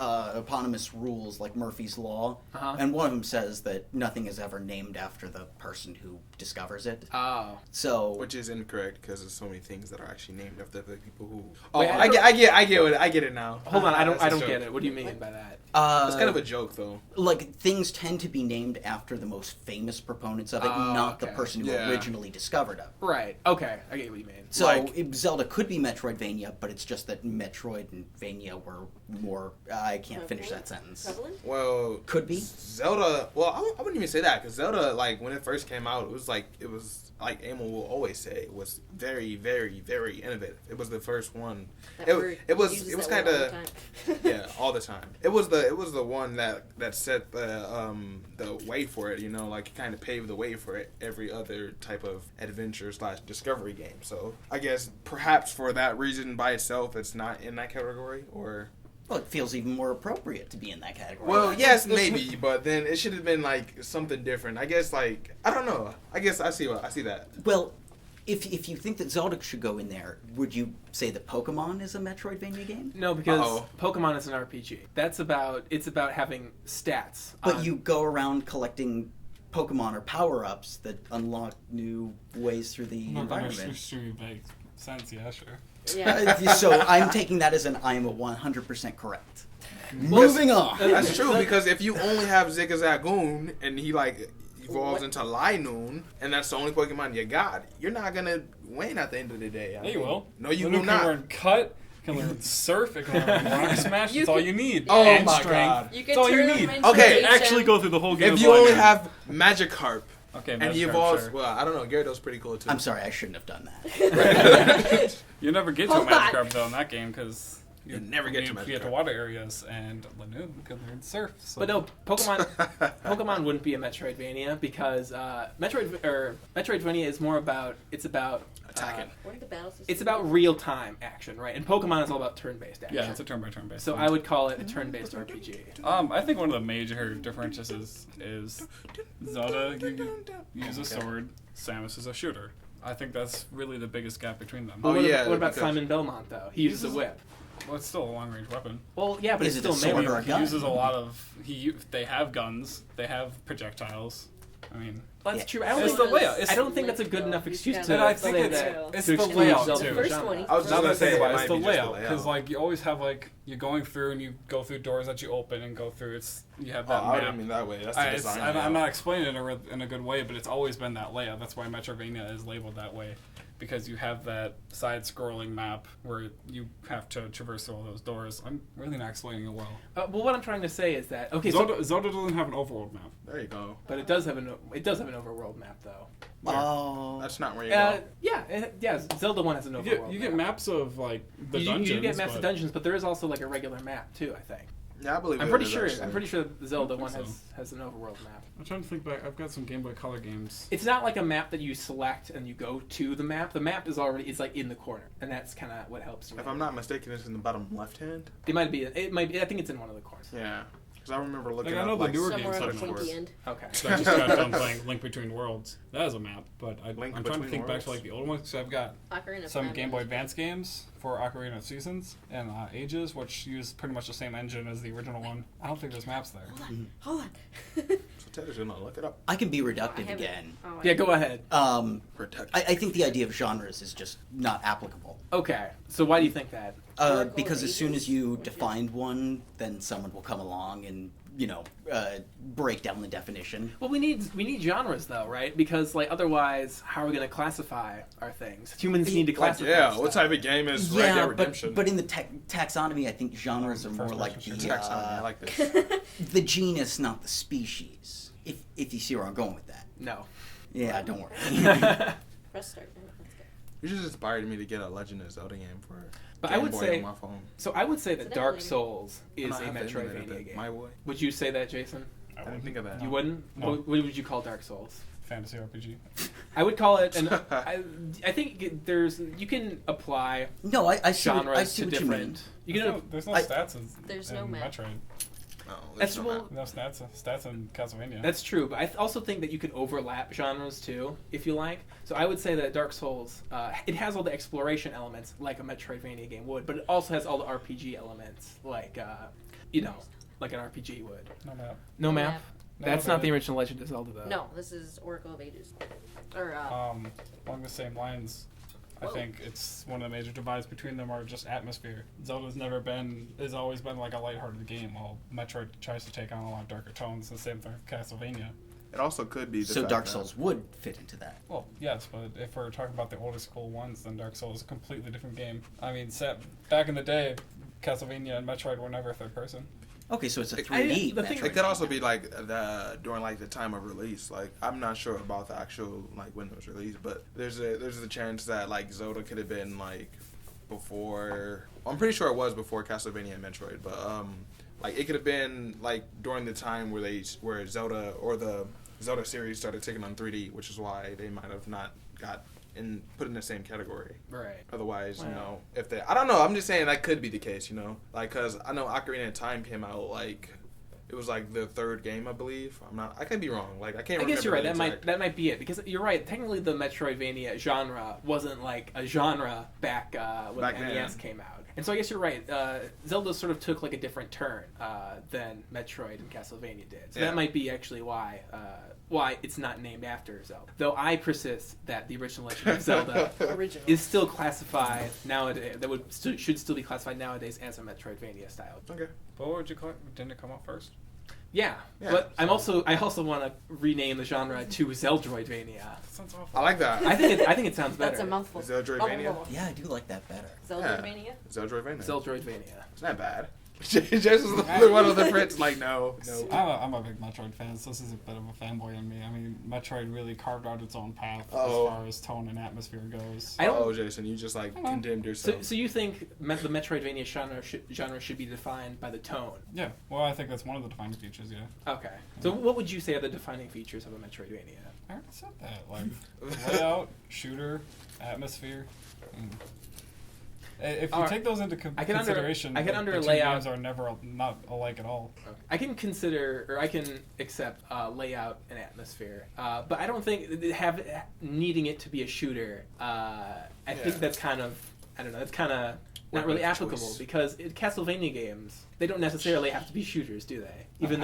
eponymous rules like Murphy's Law, Uh-huh. and one of them says that nothing is ever named after the person who discovers it. Oh. So Which is incorrect because there's so many things that are actually named after the people who. Oh, Wait, I get it now. Hold on, I don't That's a get joke. it. What do you mean by that? It's kind of a joke though. things tend to be named after the most famous proponents of it, Oh, not the okay. person who Yeah. originally discovered it. Right. Okay, I get what you mean. So Zelda could be Metroidvania, but it's just that Metroid and Vania were more I can't finish that sentence. Prevalent? Well, Could be. Zelda. Well, I wouldn't even say that because Zelda, like when it first came out, it was like Emil will always say, it was very, very, very innovative. It was the first one. It was kind of yeah, all the time. It was the one that set the way for it. You know, like it kind of paved the way for it. Every other type of adventure / discovery game. So I guess perhaps for that reason by itself, it's not in that category, or. Well, it feels even more appropriate to be in that category. Well, yes, maybe, but then it should have been like something different. I guess, like I don't know. I guess I see that. Well, if you think that Zelda should go in there, would you say that Pokemon is a Metroidvania game? No, because Pokemon is an RPG. It's about having stats. But you go around collecting Pokemon or power-ups that unlock new ways through the environment. Sense, yeah, sure. Yeah. So I'm taking that as I am 100% correct. Moving on. That's true, because if you only have Zigzagoon and he like evolves into Linoon and that's the only Pokemon you got, you're not gonna win at the end of the day. You will. No, you will will not. not. You can learn Cut. You can learn Surf. You can learn Rock Smash. That's all you need. Oh and my strength. God. You can That's all you turn need. them into Okay, HM. Actually go through the whole game. If you only have Magikarp okay, and he Magikarp, evolves, sure. well, I don't know. Gyarados pretty cool too. I'm sorry, I shouldn't have done that. You never get to a Hold on. Magikarp though in that game because You never get to you get to Magikarp. water areas and Lanoon can learn Surf. So. But no, Pokemon wouldn't be a Metroidvania because Metroidvania is more about Attacking. What are the battle systems? it's about real time action, right? And Pokemon is all about turn based action. Yeah, it's a turn by turn based. So I would call it a turn based RPG. I think one of the major differences is Zelda you use a sword, Samus is a shooter. I think that's really the biggest gap between them. Oh, yeah, What about because- Simon Belmont though? He uses a whip. Well, it's still a long range weapon. Well, yeah, but Is it's it a still sword melee. or a He gun? uses a lot of. They have guns. They have projectiles. I mean, That's Yeah. true. I don't It's think the layout. It's I don't think that's a good enough excuse to And I think say it's- that. it's to the exclude layout, Zelda too. from the First genre. one. I was just now that I gonna say think it about it, might it's the be just the layout layout. because like you always have like you're going through and you go through doors that you open and go through. You have that I map. didn't mean that way. That's the design. I'm layout. not explaining it in a good way, but it's always been that layout. That's why Metroidvania is labeled that way, because you have that side-scrolling map where you have to traverse all those doors. I'm really not explaining it well. Well, what I'm trying to say is that Zelda doesn't have an overworld map. There you go. but it does have an overworld map though. Oh. That's not where you go. Yeah, Zelda 1 has an overworld. You get map. maps of like the You dungeons. get maps but of dungeons, but there is also like a regular map too. I think. Yeah, I believe I'm it pretty is, sure. actually. I'm pretty sure the Zelda I don't 1 think has an overworld map. I'm trying to think back. I've got some Game Boy Color games. It's not like a map that you select and you go to the map. The map is already like in the corner, and that's kind of what helps. If I'm not mistaken, it's in the bottom left hand. It might be. It might be. I think it's in one of the corners. Yeah, because I remember looking Like, I up know the like newer Somewhere games on have the maps. pointy end. Okay. So I just got done playing Link Between Worlds. That is a map, but I'm Link trying to Between think back to Worlds? like the old ones. So I've got Ocarina of some Time. Game Boy Advance games for Ocarina of Seasons and Ages, which use pretty much the same engine as the original one. I don't think there's maps there. Hold on. So Teddy's gonna look it up. I can be I reductive haven't- again. oh, I Yeah, go ahead. Protect. I think the idea of genres is just not applicable. Okay. So why do you think that? Oracle Because as soon as Ages? you define one, then someone will come along and break down the definition. Well, we need genres though, right? Because like otherwise, how are we going to classify our things? Humans need to Like, classify. yeah, what stuff. type of game is Red Dead Redemption? but in the taxonomy, I think genres are more First like the person Taxonomy, I like this. the genus, not the species. If you see where I'm going with that. No. Yeah, don't worry. Press start. Let's go. You just inspired me to get a Legend of Zelda game for But Game I would Boy say on my phone. so. I would say that It's Dark definitely- Souls is I'm a not having Metroidvania game. My boy. Would you say that, Jason? I didn't think of that. You wouldn't. No. What would you call Dark Souls? Fantasy RPG. I would call it an. I think you can apply No, I see genres what, to you mean. different. You can. There's no I- stats in, There's in no map. Metroid. No, That's there's well. No stats in Castlevania. That's true, but I also think that you can overlap genres too, if you like. So I would say that Dark Souls, it has all the exploration elements like a Metroidvania game would, but it also has all the RPG elements like, like an RPG would. no map. No map. map. That's No, not the but- original Legend of Zelda though. No, this is Oracle of Ages. Or Along the same lines, I Whoa. think it's one of the major divides between them are just atmosphere. Has always been like a lighthearted game, while Metroid tries to take on a lot darker tones. The same thing with Castlevania. It also could be the So fact Dark that- Souls would fit into that. Well, yes, but if we're talking about the older school ones, then Dark Souls is a completely different game. I mean, back in the day, Castlevania and Metroid were never third person. Okay, so it's a 3D. It could also be like during like the time of release. Like I'm not sure about the actual like when it was released, but there's a chance that like Zelda could have been like before. I'm pretty sure it was before Castlevania and Metroid, but like it could have been like during the time where Zelda or the Zelda series started taking on 3D, which is why they might have not got put in the same category. Right. Otherwise, if they, I don't know. I'm just saying that could be the case, like because I know Ocarina of Time came out like it was like the third game, I believe. I could be wrong. Like I can't. I guess you're right. remember That might be it because you're right. Technically, the Metroidvania genre wasn't like a genre back when Back the NES came out. And so I guess you're right. Zelda sort of took like a different turn than Metroid and Castlevania did. So that might be actually why it's not named after Zelda. Though I persist that the original Legend of Zelda is still classified nowadays. Should still be classified nowadays as a Metroidvania style. Okay. But what would you call it? Didn't it come out first? Yeah, but I also want to rename the genre to Zeldroidvania. That sounds awful. I like that. I think it sounds better. That's a mouthful. Zeldroidvania? Yeah, I do like that better. Zeldroidvania? Zeldroidvania. Zeldroidvania. It's not bad. Just is one of the friends like no. I'm a big Metroid fan, so this is a bit of a fanboy in me. I mean, Metroid really carved out its own path as far as tone and atmosphere goes. Jason, you just like condemned yourself. So you think the Metroidvania genre should be defined by the tone? Yeah, well, I think that's one of the defining features. Yeah. Okay. So what would you say are the defining features of a Metroidvania? I already said that. Like layout, shooter, atmosphere. If you take those into consideration, the two layout games are never not alike at all. Okay. I can accept layout and atmosphere, but I don't think needing it to be a shooter. I think that's kind of That's kind of not really applicable because Castlevania games, they don't necessarily have to be shooters, do they? Even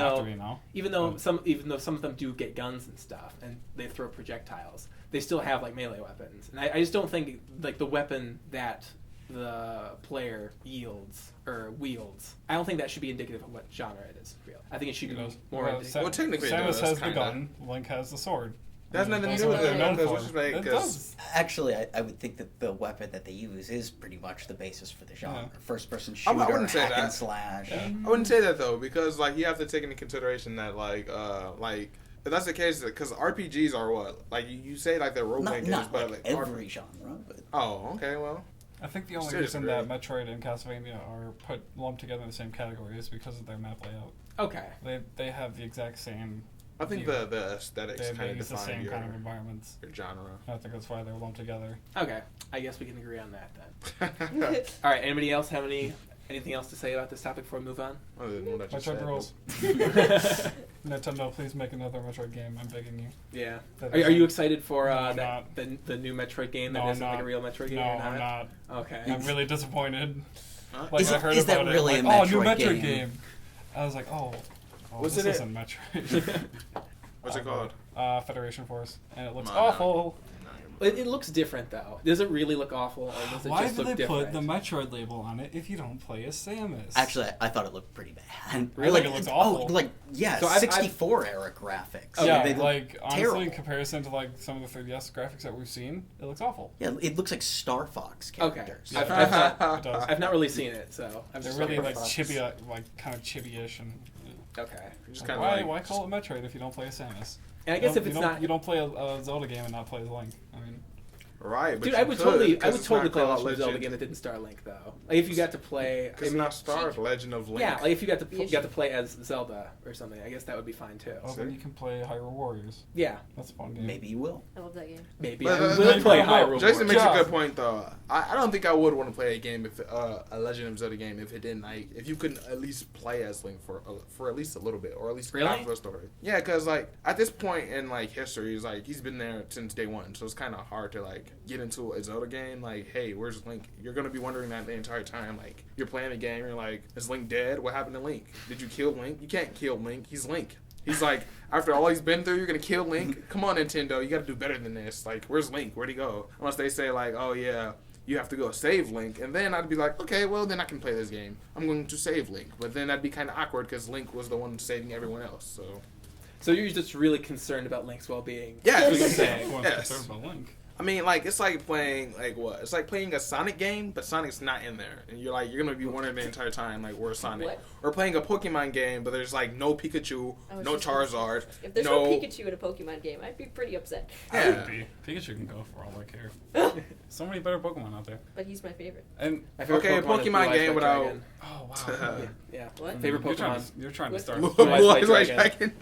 though some of them do get guns and stuff and they throw projectiles, they still have like melee weapons. And I just don't think like the weapon that the player wields, I don't think that should be indicative of what genre it is. Real. I think it should be more indicative. Well, technically, Samus has the gun. Link has the sword. That's nothing to do with it. Does. Actually, I would think that the weapon that they use is pretty much the basis for the genre. Yeah. First-person shooter, I wouldn't say hack that. and slash. Yeah. I wouldn't say that though, because like you have to take into consideration that if that's the case, because RPGs are what? Like you say like they're role-playing games, not but like every genre. But oh, okay, well. I think the only reason that Metroid and Castlevania are lumped together in the same category is because of their map layout. Okay. They have the exact same. I think the aesthetics kind of use the define same your, kind of environments. Your genre. I think that's why they're lumped together. Okay. I guess we can agree on that then. All right. Anybody else have anything else to say about this topic before we move on? Metroid rules. Nintendo, please make another Metroid game. I'm begging you. Yeah. Are you excited for the new Metroid game that isn't like a real Metroid game? No, I'm not. Okay. I'm really disappointed. I heard about it. Really like, new Metroid game? I was like, this isn't Metroid. What's it called? Federation Force, and it looks awful. It looks different though. Does it really look awful, or does it just look different? Why did they put the Metroid label on it if you don't play as Samus? Actually, I thought it looked pretty bad. I think it looks awful. 64 era graphics. Honestly, in comparison to like some of the 3DS graphics that we've seen, it looks awful. Yeah, it looks like Star Fox characters. Okay. I've not really seen it, so they're really like chibi, like kind of chibi-ish and. Okay. Just why call it Metroid if you don't play as Samus? And I guess you don't play a Zelda game and not play as Link. I mean, right? But dude, I would totally play a Zelda game that didn't star Link though. Like if you got to play, it's not Star Legend of Link. Yeah, like if you got to play as Zelda or something, I guess that would be fine too. Oh, then you can play Hyrule Warriors. Yeah, that's a fun game. Maybe you will. I love that game. Maybe I will play Hyrule Warriors. Jason makes a good point though. I don't think I would want to play a game if a Legend of Zelda game if it didn't if you couldn't at least play as Link for at least a little bit or at least half of the story. Yeah, because like at this point in like history, he's been there since day one, so it's kind of hard to like get into a Zelda game. Like, hey, where's Link? You're gonna be wondering that the entire time. Like, you're playing the game, you're like, is Link dead? What happened to Link? Did you kill Link? You can't kill Link. He's Link. He's like, after all he's been through, you're gonna kill Link? Come on, Nintendo, you gotta do better than this. Like, where's Link? Where'd he go? Unless they say like, oh yeah, you have to go save Link, and then I'd be like, okay, well then I can play this game. I'm going to save Link, but then that'd be kind of awkward because Link was the one saving everyone else. So you're just really concerned about Link's well-being. Yeah, that's what you're saying. Concerned about Link. I mean, like, it's like playing, like, what? It's like playing a Sonic game, but Sonic's not in there. And you're going to be wondering the entire time, like, where's Sonic? What? Or playing a Pokemon game, but there's, like, no Pikachu, no Charizard. If there's no Pikachu in a Pokemon game, I'd be pretty upset. Yeah. Pikachu can go for all I care. So many better Pokemon out there. But he's my favorite. And My favorite Pokemon game without... Dragon. oh wow. Yeah. What? Favorite Pokemon. You're trying to start. Blue Eyes White Dragon.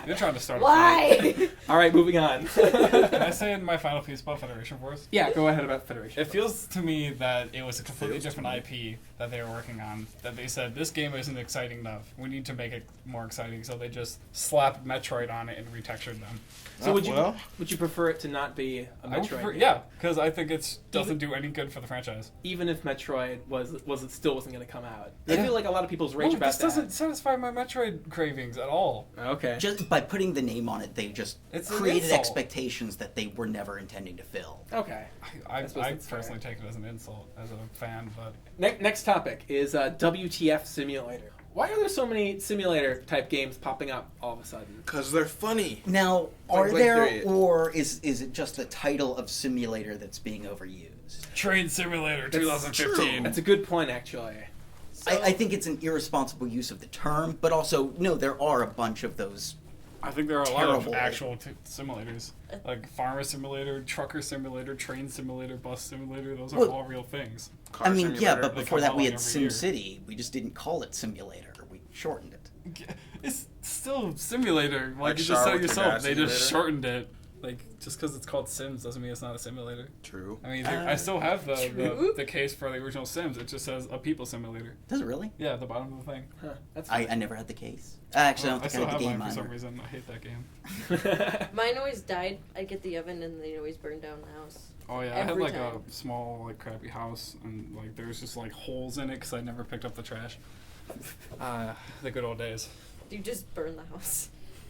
You're trying to start. Why? All right, moving on. Can I say my final piece about Federation Force? Yeah, go ahead about Federation. It feels to me that it was a completely different IP that they were working on. That they said, this game isn't exciting enough. We need to make it more exciting. So they just slapped Metroid on it and retextured them. So would you prefer it to not be a Metroid game? Yeah, because I think it doesn't do any good for the franchise. Even if Metroid still wasn't going to come out. I feel like a lot of people's rage about this doesn't satisfy my Metroid cravings at all. Okay. Just by putting the name on it, they just It's an created insult. expectations that they were never intending to fill. Okay. I suppose that's fair. personally take it as an insult as a fan, but Next topic is WTF Simulator. Why are there so many simulator type games popping up all of a sudden? Because they're funny. Now, Like are Blake there, Period. or is it just the title of simulator that's being overused? Train Simulator That's 2015. That's a good point, actually. I think it's an irresponsible use of the term, but also, no, there are a bunch of those. I think there are a lot of Terrible. actual simulators, like Farmer Simulator, Trucker Simulator, Train Simulator, Bus Simulator. Those are Well, all real things. Car I mean, yeah, Simulator. but They before come that we out had every year. SimCity. We just didn't call it simulator. We shortened it. It's still simulator. Like you Shower just said with your yourself, dad they just simulator. shortened it. Like just because it's called Sims doesn't mean it's not a simulator. True. I mean, I still have True. the case for the original Sims. It just says a people simulator. Does it really? Yeah, at the bottom of the thing. Huh, that's I never had the case. Actually, I I don't still think I had have the game mine for some either. reason. I hate that game. Mine always died. I'd get the oven and they'd always burn down the house. Oh yeah, I had Every like time. a small, like crappy house, and like there was just like holes in it because I never picked up the trash. The good old days. You just burn the house.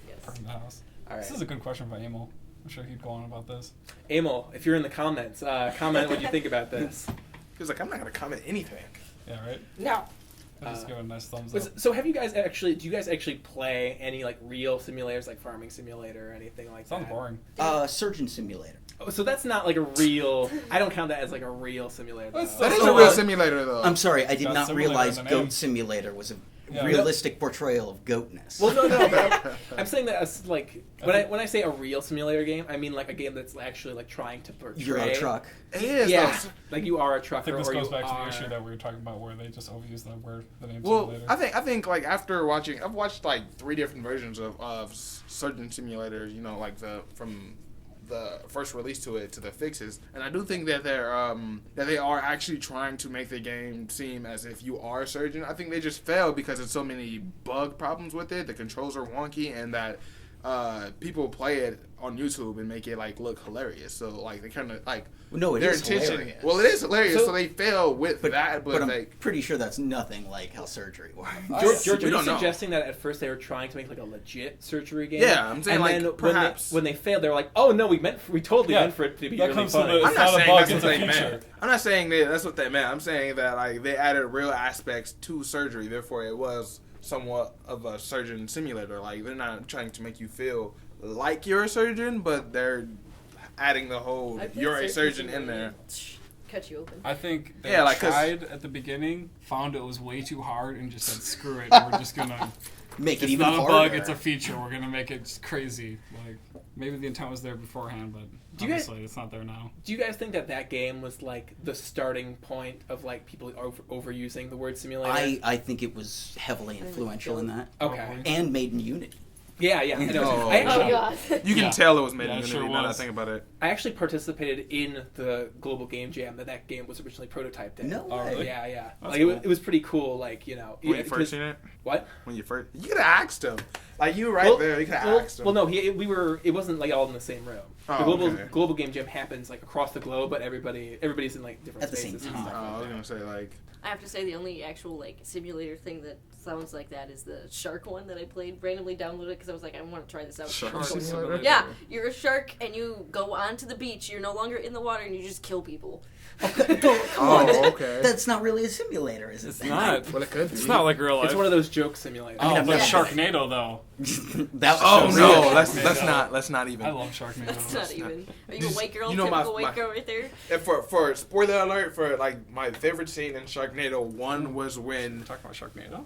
Yes. Burn the house. All right. This is a good question by Emil. I'm sure he'd go on about this. Emil, if you're in the comments, comment what you think about this. He was like, I'm not going to comment anything. Yeah, right. No. I just give it a nice thumbs up. So have you guys do you guys actually play any like real simulators like Farming Simulator or anything like Sounds that? boring. Surgeon Simulator. Oh, so that's not like a real, I don't count that as like a real simulator. That's- Though. That is Oh, a real uh, simulator, though. I'm sorry, I did Got not simulator realize in the name. Goat Simulator was a Yeah. realistic portrayal of goatness. Well, no, but I'm saying that as like when I say a real simulator game, I mean like a game that's actually like trying to portray. You're a truck. It is, Yeah, though. like you are a I trucker. think this or goes you back to are... the issue that we were talking about where they just overuse the word, the name Well, simulator. I think like after watching, I've watched like 3 different versions of Surgeon Simulator. You know, like from the first release to it to the fixes, and I do think that they are actually trying to make the game seem as if you are a surgeon. I think they just fail because there's so many bug problems with it. The controls are wonky, and that people play it on YouTube and make it like look hilarious. So like they kind of like No, it their is intention. hilarious. Well, it is hilarious. So- So they fail with that, But I'm like. pretty sure that's nothing like how surgery works. George, We are you don't know. suggesting that at first they were trying to make like a legit surgery game? Yeah, I'm saying, and like, then perhaps. when they failed, they were like, "Oh no, we totally Yeah, meant for it to be that really comes from funny." the- I'm not not a saying bug, that's what it's a they feature. meant. I'm not saying that that's what they meant. I'm saying that like they added real aspects to surgery, therefore it was somewhat of a surgeon simulator. Like they're not trying to make you feel like you're a surgeon, but they're adding the whole I played "you're a surgeon" in there. Cut you open. I think they Yeah, like, 'cause- tried at the beginning, found it was way too hard, and just said, "Screw it, we're just gonna." Make it It's even not a harder. bug; it's a feature. We're gonna make it just crazy. Like maybe the intent was there beforehand, but Do you guys- obviously it's not there now. Do you guys think that game was like the starting point of like people overusing the word simulator? I think it was heavily influential in that. Okay. Probably. And made in Unity. Yeah, I know. Oh. I Oh actually, god. You can Yeah. tell it was made Yeah, in it Unity. sure Now that I was. think about it. I actually participated in the global game jam that game was originally prototyped in. No Oh, way. really? Yeah. That's Like cool. it was pretty cool. Like When you because- first seen it, What? when you first, you could have asked him. Like you right there, you could have asked him. Well, no, it wasn't like all in the same room. Oh, The okay. global game jam happens like across the globe, but everybody's in like different At the same spaces and time. stuff I like was that. gonna say like. I have to say the only actual like simulator thing that's sounds like that is the shark one that I played, randomly downloaded because I was like, I want to try this out. Shark Simulator? Yeah, you're a shark and you go onto the beach. You're no longer in the water and you just kill people. Okay. That's not really a simulator, is it? It's not. Well, it could be. It's not like real life. It's one of those joke simulators. Oh, I've but never- Sharknado though. Oh no, let's Sharknado. not even. I love Sharknado. That's not even. Are you a Just- white girl? you know Typical my- white girl right there. And for spoiler alert, for like my favorite scene in Sharknado 1 was when Talk about Sharknado.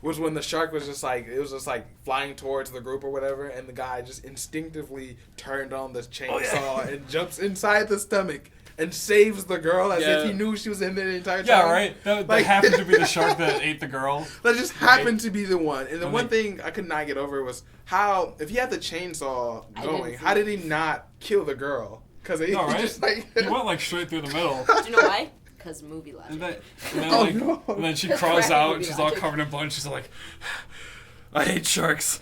was when the shark was just like flying towards the group or whatever, and the guy just instinctively turned on the chainsaw and jumps inside the stomach and saves the girl as if he knew she was in there the entire time. Yeah, right. That Like- happened to be the shark that ate the girl. That just happened to be the one. And the When one they- thing I could not get over was how, if he had the chainsaw I didn't going, see how it. did he not kill the girl? Because he No, right? just like... He went like straight through the middle. Do you know why? Because movie logic. And then, Oh, like, no. and then she That's crawls crappy out movie and she's all logic. covered in blood and she's like, I hate sharks.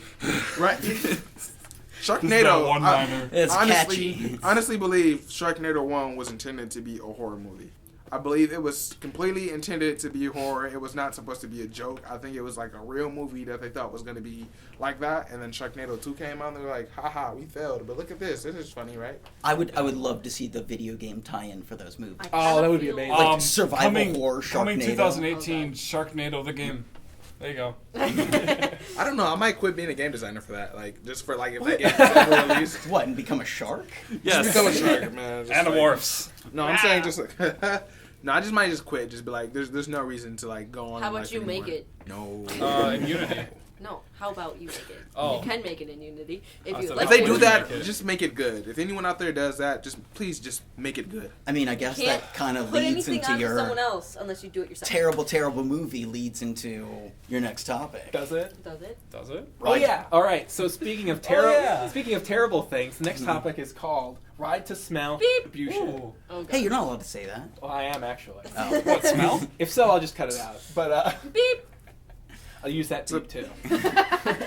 Right. That Sharknado, one-liner. It's honestly, catchy. honestly believe Sharknado 1 was intended to be a horror movie. I believe it was completely intended to be horror. It was not supposed to be a joke. I think it was like a real movie that they thought was going to be like that. And then Sharknado 2 came out and they were like, haha, we failed. But look at this. This is funny, right? I would love to see the video game tie-in for those movies. I Oh, that would be feel- amazing. Like survival horror Coming Sharknado. 2018, Oh, God. Sharknado the game. There you go. I don't know. I might quit being a game designer for that. Like, just for, like, if that game is ever released. What, and become a shark? Yes. Just become a shark, man. Just Animorphs. Like, no, I'm saying just like... No, I just might just quit. Just be like, there's no reason to, like, go on How in about life you anymore. make it? No. In Unity. No, how about you make it? Oh. You can make it in Unity. If I you said like If they it. do that, Make it. just make it good. If anyone out there does that, just please just make it good. I mean, I guess Can't that kind of put leads anything into onto someone your else unless you do it yourself. terrible movie leads into your next topic. Does it? Does it? Does it? Oh yeah. All right. So speaking of yeah. speaking of terrible things, the next topic is called Ride to Smell Beep. Distribution. Ooh. Oh, God. Hey, you're not allowed to say that. Well, I am actually. Oh. What, smell? If so, I'll just cut it out. But Beep. I'll use that beep too.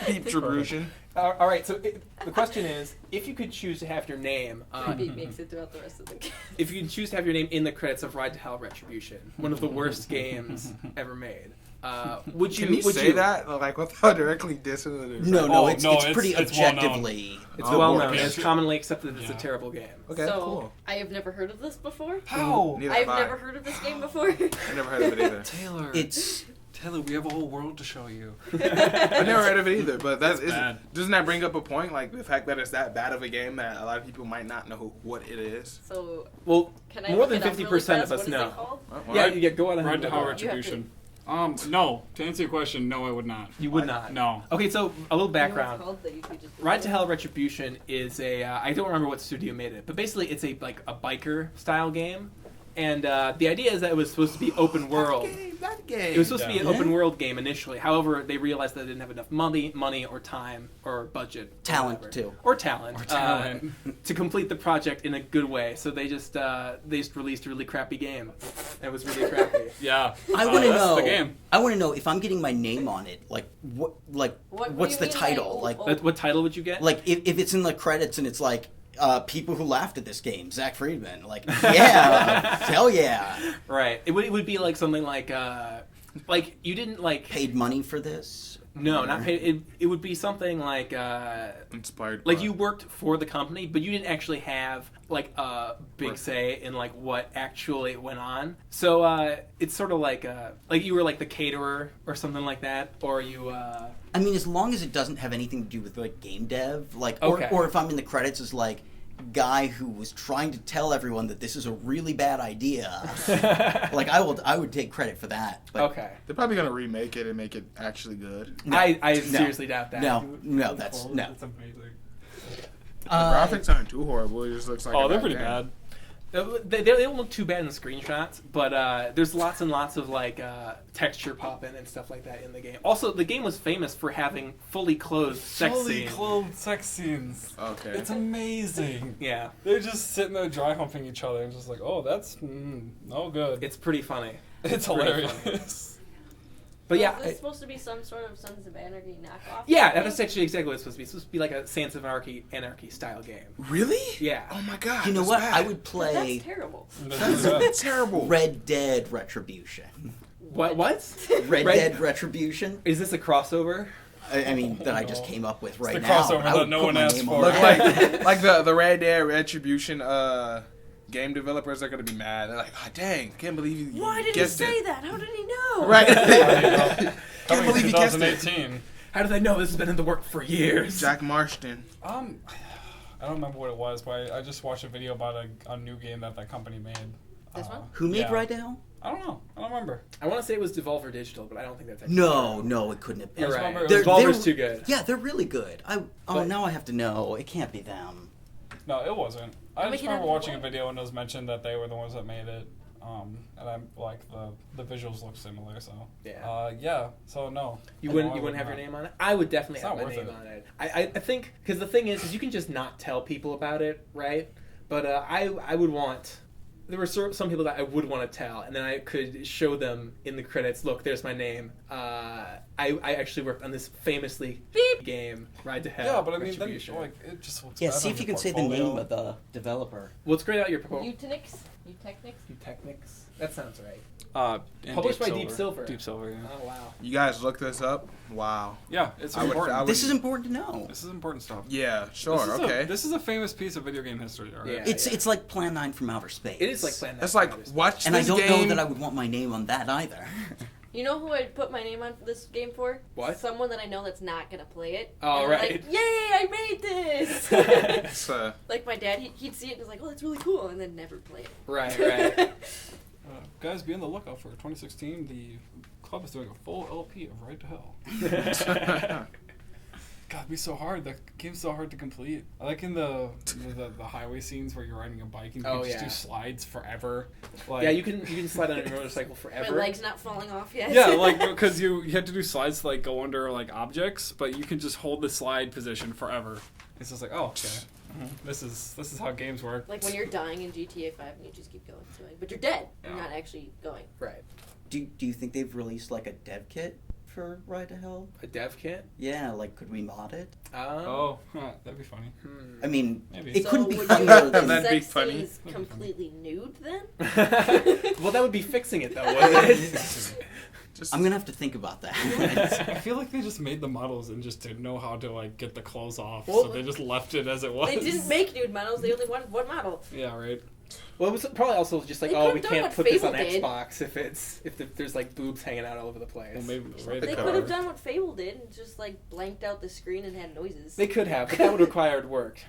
Deep distribution. All right. So the question is, if you could choose to have your name, Beep makes it throughout the rest of the game. if you can choose to have your name in the credits of Ride to Hell Retribution, one of the worst games ever made, would you? Can you would say that like without directly dissing it? No, Oh, it's no, pretty it's well known. objectively. It's Oh, well boy. known. Yeah. It's commonly accepted that it's a Yeah. terrible game. Okay, So, cool. I have never heard of this before. How? Neither I've have I. never heard of this game before. I never heard of it either. Taylor. It's Taylor, we have a whole world to show you. I never heard of it either. But that's It's bad. doesn't that bring up a point? Like the fact that it's that bad of a game that a lot of people might not know what it is. So, Well, can I more look than it up really 50% of fast? us What is know. it called? Yeah, yeah. Go on ahead. Ride to Hell Go on. Retribution. No. To answer your question, no, I would not. You would not. No. Okay, so a little You know what it's background. called that you could just Ride to Hell Retribution is a I don't remember what studio made it, but basically it's a biker style game, and the idea is that it was supposed to be open world. That game. It was supposed to be an Yeah. open world game initially. However, they realized that they didn't have enough money or time or budget, or Talent, whatever. too. or talent, Or talent. to complete the project in a good way. So they just released a really crappy game. It was really crappy. Yeah. I want to that's know. the game. I want to know if I'm getting my name on it. Like What do what's you the mean, title? Like What title would you get? if it's in the credits and it's like people who laughed at this game, Zach Friedman. Like yeah, hell yeah, Right. It would be like something like you didn't like. paid money for this. No, not paid. It would be something like Inspired. like by- you worked for the company, but you didn't actually have like a big Right. say in like what actually went on. So it's sort of like you were like the caterer or something like that, or you. I mean, as long as it doesn't have anything to do with like game dev, like Okay. or if I'm in the credits as like guy who was trying to tell everyone that this is a really bad idea. Like I would take credit for that. But Okay. They're probably gonna remake it and make it actually good. No. I No. seriously doubt that. No, that's no. It's amazing. The graphics aren't too horrible. It just looks like. Oh, a they're bad pretty game. bad. They don't look too bad in the screenshots, but there's lots and lots of like texture popping and stuff like that in the game. Also, the game was famous for having fully clothed sex Fully scenes. clothed sex scenes. Okay. It's amazing. Yeah, They're just sitting there dry humping each other and just like, oh, that's no good. it's pretty funny. It's pretty hilarious. But So yeah, is this supposed to be some sort of Sons of Anarchy knockoff? yeah, thing? that's actually exactly what it's supposed to be. It's supposed to be like a Sons of Anarchy style game. Really? Yeah. Oh my god. You know that's what? bad. I would But play that's terrible. That's terrible. Red Dead Retribution. What? Red Dead Retribution. Is this a crossover? I mean, that I just came up with right the now. crossover that no one asked for. Look like the Red Dead Retribution game developers are gonna be mad. They're like, oh, dang, can't believe you. Why did he say that? How did he know? Right. Can't believe you guessed it. 2018. How do they know this has been in the work for years? Jack Marston. I don't remember what it was, but I just watched a video about a new game that company made. This one? Who made Yeah. Right Now? I don't know. I don't remember. I want to say it was Devolver Digital, but I don't think that's actually No, it couldn't have been. You're right. remember it They're- Devolver's they're- too good. Yeah, they're really good. But- Now I have to know. It can't be them. No, it wasn't. I Make just it remember out of watching a the video and it was mentioned that they were the ones that made it. And I'm like the visuals look similar, so Yeah. So no, You I wouldn't would have your not. name on it? I would definitely It's have not my worth name it. on it. I think because the thing is you can just not tell people about it, right? But I would want. There were some people that I would want to tell, and then I could show them in the credits. Look, there's my name. I actually worked on this famously game, Ride to Hell. Yeah, but I mean, then, Retribution. like, it just looks Yeah, bad see on if you your can say the portfolio. name of the developer. Well, it's great out your proposal. Utenix? Eutechnics? Technics. That sounds right. And Published by Deep Silver. Deep Silver, yeah. Oh wow. You guys look this up? Wow. Yeah, it's I would- important. I would- This is important to know. This is important stuff. Yeah, sure, This is okay. this is a famous piece of video game history, all right? Yeah. It's like Plan 9 from outer space. It is like Plan 9. It's like, watch And I this don't game. know that I would want my name on that either. You know who I'd put my name on this game for? What? Someone that I know that's not gonna play it. Oh, And right. Like, yay, I made this! It's, Like my dad, he'd see it and was like, oh, that's really cool, and then never play it. Right. Guys, be on the lookout for 2016. The club is doing a full LP of Ride to Hell. God, it'd be so hard. The game's so hard to complete. I like in the highway scenes where you're riding a bike and you can just do slides forever. Like, Yeah, you can slide on your motorcycle My forever. leg's not falling off yet. Yeah, like because you have to do slides to like go under like objects, but you can just hold the slide position forever. It's just like, oh, okay. This is how games work. Like when you're dying in GTA 5 and you just keep going, but you're dead. You're Yeah. not actually going. Right. Do you think they've released like a dev kit for Ride to Hell? A dev kit? Yeah, like could we mod it? Oh, that'd be funny. I mean, Maybe. it So couldn't be would funnier you than... That'd be sex funny. scenes completely nude then? Well, that would be fixing it, though, wouldn't it? just, I'm gonna have to think about that. I feel like they just made the models and just didn't know how to like get the clothes off, Well, so they just left it as it was. They didn't make nude models. They only wanted one model. Yeah, right. Well, it was probably also just like, They oh, could've we done can't what put this on Fable did. Xbox if there's like boobs hanging out all over the place. Well, maybe right. They could could have done what Fable did and just like blanked out the screen and had noises. They could have, but that would require work.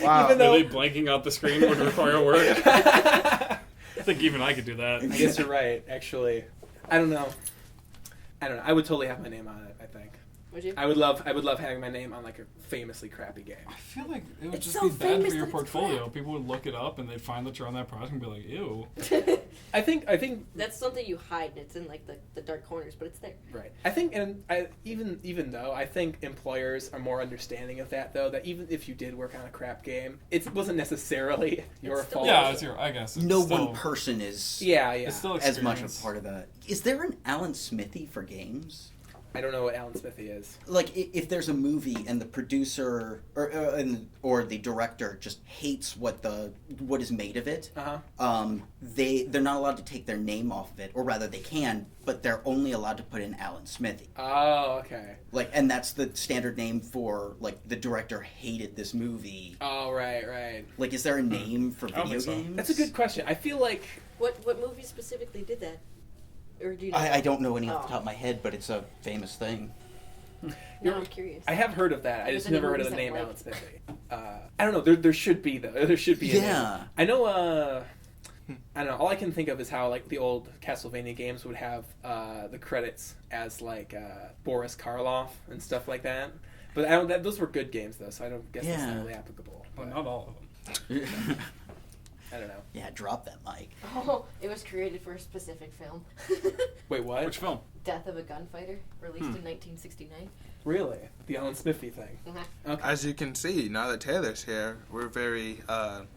wow. Even though- Really blanking out the screen would require work. I think even I could do that. I guess you're right, actually. I don't know. I would totally have my name on it, I think. Would you? I would love having my name on like a famously crappy game. I feel like it would It's just so be bad famous for your that it's portfolio. crap. People would look it up and they'd find that you're on that project and be like, ew. I think That's something you hide. And it's in like the dark corners, but it's there. right. I think, and even though I think employers are more understanding of that, though, that even if you did work on a crap game, it wasn't necessarily your still- fault. Yeah, it's your. I guess. It's No still, one person is Yeah. It's still as much a experience. part of that. Is there an Alan Smithy for games? I don't know what Alan Smithy is. Like if there's a movie and the producer or the director just hates what is made of it, they're not allowed to take their name off of it, or rather they can, but they're only allowed to put in Alan Smithy. Oh, okay. Like, and that's the standard name for like the director hated this movie. Oh, right. Like, is there a name for I don't video think so. games? That's a good question. I feel like What movie specifically did that? Or do you know? I don't know any off the top of my head, but it's a famous thing. Now I'm curious. I have heard of that. I Is just it never a heard of the movie name that, Alan Smithy. I don't know. There should be though. There should be. a name. Yeah. I know. I don't know. All I can think of is how like the old Castlevania games would have the credits as like Boris Karloff and stuff like that. But I don't. Those were good games though, so I don't guess that's not really applicable. Well, But not all of them. I don't know. Yeah, drop that mic. Oh, it was created for a specific film. Wait, what? Which film? Death of a Gunfighter, released in 1969. Really? The Alan Smithy thing. Uh-huh. Okay. As you can see, now that Taylor's here, we're very,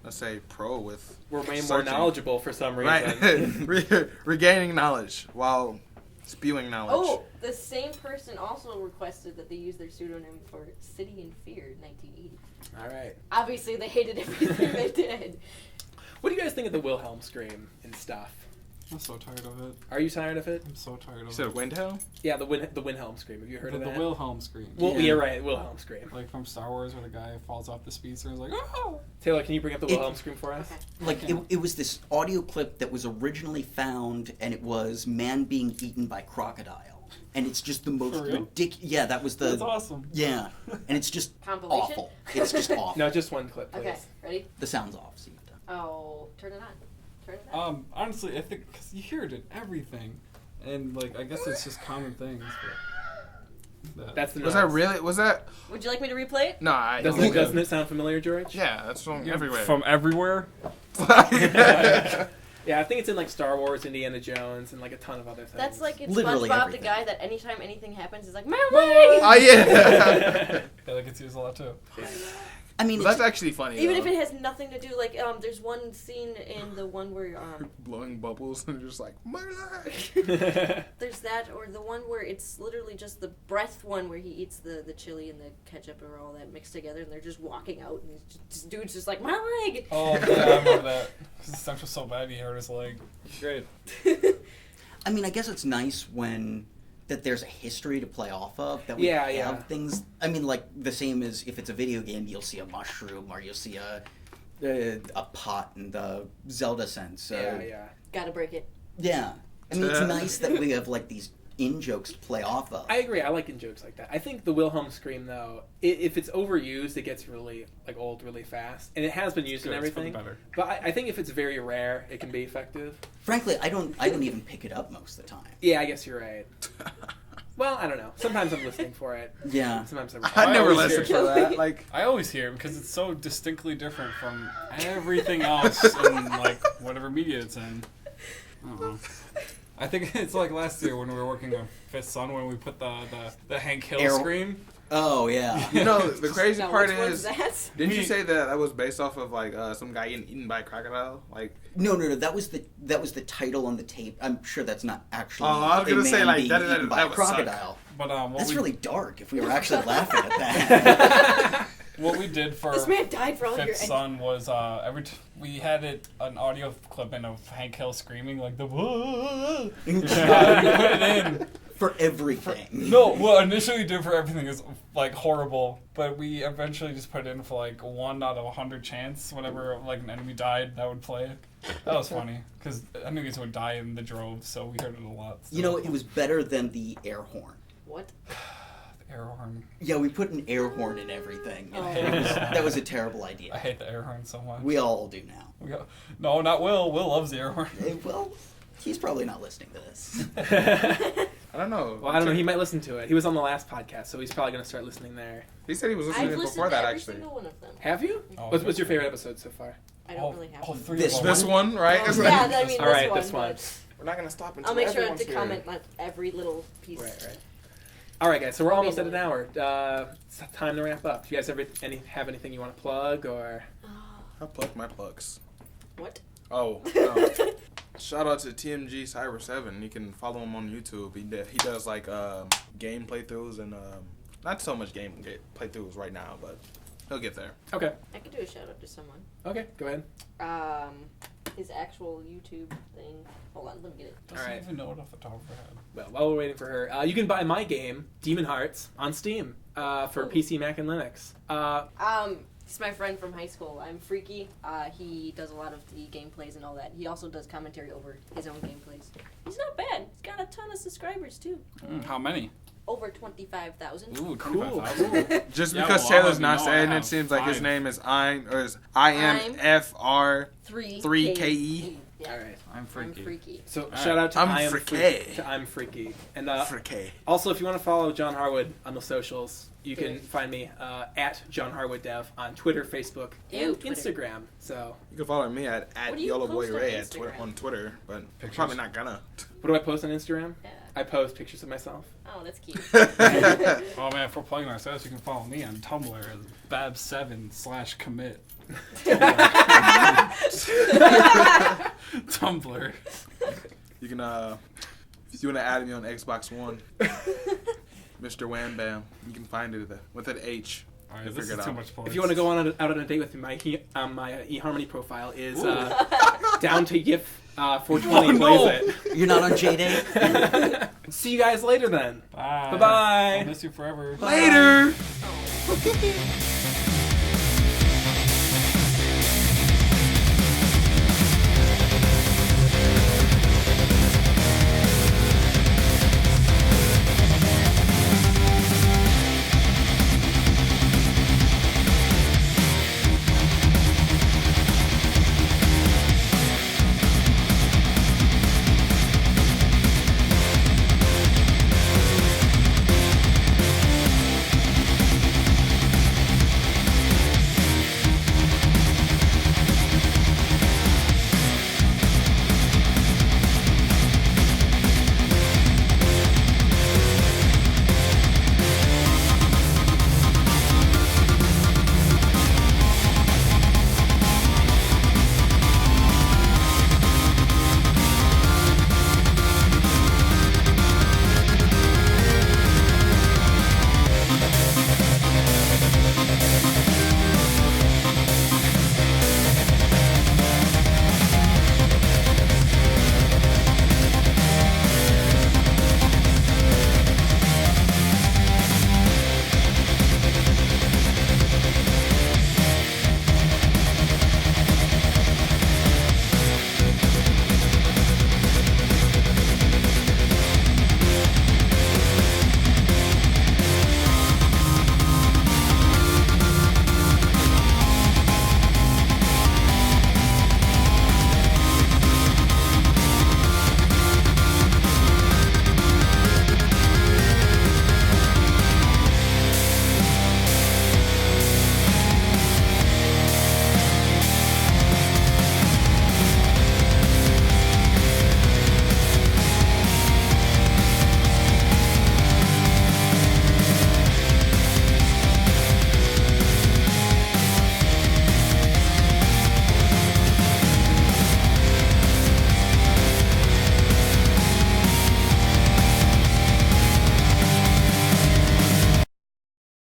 let's say, pro with We're way more searching. knowledgeable for some reason. Right. Regaining knowledge while spewing knowledge. Oh, the same person also requested that they use their pseudonym for City in Fear in 1980. All right. Obviously, they hated everything they did. What do you guys think of the WilHelm Scream and stuff? I'm so tired of it. Are you tired of it? I'm so tired of You it. said WilHelm? Yeah, the WilHelm Scream. Have you heard of The that? WilHelm Scream. Well, Yeah. yeah, right. WilHelm Scream. Like from Star Wars where the guy falls off the speedster and is like, oh! Taylor, can you bring up the WilHelm Scream for us? Okay. Like it was this audio clip that was originally found, and it was man being eaten by crocodile, and it's just the most For real? ridiculous. Yeah, that was the. That's awesome. Yeah, and it's just Compilation? awful. It's just awful. No, just one clip, please. Okay, ready? The sound's off. So Oh, turn it on. Turn it on. Honestly, I think because you hear it in everything, and like I guess it's just common things. But That's the Was noise. that really? Was that? Would you like me to replay it? No, I Doesn't it sound familiar, George? Yeah, that's from Yeah, everywhere. From everywhere. Yeah, I think it's in like Star Wars, Indiana Jones, and like a ton of other things. That's like in Literally SpongeBob, everything. the guy that anytime anything happens is like, my leg! Oh yeah. Yeah, that gets used a lot too. I mean, That's actually funny. Even though. if it has nothing to do, like, there's one scene in the one where, blowing bubbles and just like my leg. there's that, or the one where it's literally just the breath one where he eats the chili and the ketchup or all that mixed together, and they're just walking out, and this dude's just like, my leg! Oh yeah, I remember that. His stench was so bad he hurt his leg. Great. I mean, I guess it's nice when that there's a history to play off of. That we Yeah, have yeah. things. I mean, like the same as if it's a video game, you'll see a mushroom or you'll see a pot in the Zelda sense. So, yeah. Gotta break it. yeah. I mean, it's nice that we have like these in-jokes to play off of. I agree. I like in jokes like that. I think the WilHelm Scream, though, if it's overused, it gets really like old really fast, and it has been used in Good, it's for the everything. better. But I think if it's very rare, it can be effective. Frankly, I don't even pick it up most of the time. Yeah, I guess you're right. Well, I don't know. Sometimes I'm listening for it. Yeah. Sometimes I I'm. never always listened hear for that. Like, I always hear it because it's so distinctly different from everything else in like whatever media it's in. I don't know. I think it's like last year when we were working on Fifth Son when we put the Hank Hill scream. Oh yeah. you know, the crazy Now, part which one's is, that? didn't you say that was based off of like some guy getting eaten by a crocodile? Like, No. That was the title on the tape. I'm sure that's not actually. Oh, I was gonna a say, man like, being that eaten by a would suck. crocodile. But what That's we really dark. If we were actually laughing at that. what we did for This man died for all your... Fifth Son was we had an audio clip in of Hank Hill screaming like the whoa. We put it in. For everything. No, well, initially we did for everything is like horrible, but we eventually just put it in for like 1 out of 100 chance. Whenever like an enemy died, that would play. That was funny because enemies would die in the droves, so we heard it a lot. So. You know, it was better than the air horn. What? The air horn. Yeah, we put an air horn in everything. Oh. That was a terrible I idea. hate the air horn so much. We all do now. No, not Will. Will loves the air horn. Well, he's probably not listening to this. I don't know. Well, I don't know. He might listen to it. He was on the last podcast, so he's probably going to start listening there. He said he was listening I've to it listened before to that, every actually. single one of them. Have you? Oh, What's your favorite episode so far? I don't really have all one. three This of them. This one, right? Oh, yeah, I mean, All right, this this one. one. but We're not gonna stop until I'll make sure everyone's to here. comment on every little piece. Right. All right, guys. So we're almost at an Amazing. hour. It's time to wrap up. Do you guys have anything you want to plug or? I plugged my plugs. What? Oh, no. Shout out to TMG Cyber 7. You can follow him on YouTube. He does like game playthroughs and not so much game playthroughs right now, but he'll get there. Okay. I could do a shout out to someone. Okay. Go ahead. His actual YouTube thing. Hold on, let me get it. Doesn't All right. even know it off the top of her head. Well, while we're waiting for her, you can buy my game, Demon Hearts, on Steam for PC, Mac, and Linux. He's my friend from high school. I'm Freaky. He does a lot of the gameplays and all that. He also does commentary over his own gameplays. He's not bad. He's got a ton of subscribers too. How many? Over 25,000. Ooh, Cool. 25,000. Just Yeah, because well, Taylor's I not know I saying it have seems like his 5. name is IMFR. 3KE. Yeah. All right. I'm I'm freaky. Freaky. So right. shout out to I'm I Am Freaky. to I'm Freaky. And Frickay. also, if you want to follow John Harwood on the socials, you can find me at John Harwood Dev on Twitter, Facebook, Ew, and Twitter. Instagram. So, You can follow me at What do you post YellowBoyRay on Instagram? on Twitter, but I'm Pictures. probably not gonna. what do I post on Instagram? Yeah. I post pictures of myself. Oh, that's cute. Oh man, if we're plugging ourselves, you can follow me on Tumblr as Bab7/commit. Tumblr. You can if you want to add me on Xbox One, Mr. Wham Bam, you can find it with an H. Alright, You'll this figure is it too out. much points. If you want to go out on a date with me, my eHarmony profile is down to GIF 420 plays it. You're not on J-Day? See you guys later then. Bye. Bye-bye. I'll miss you forever. Later. Bye.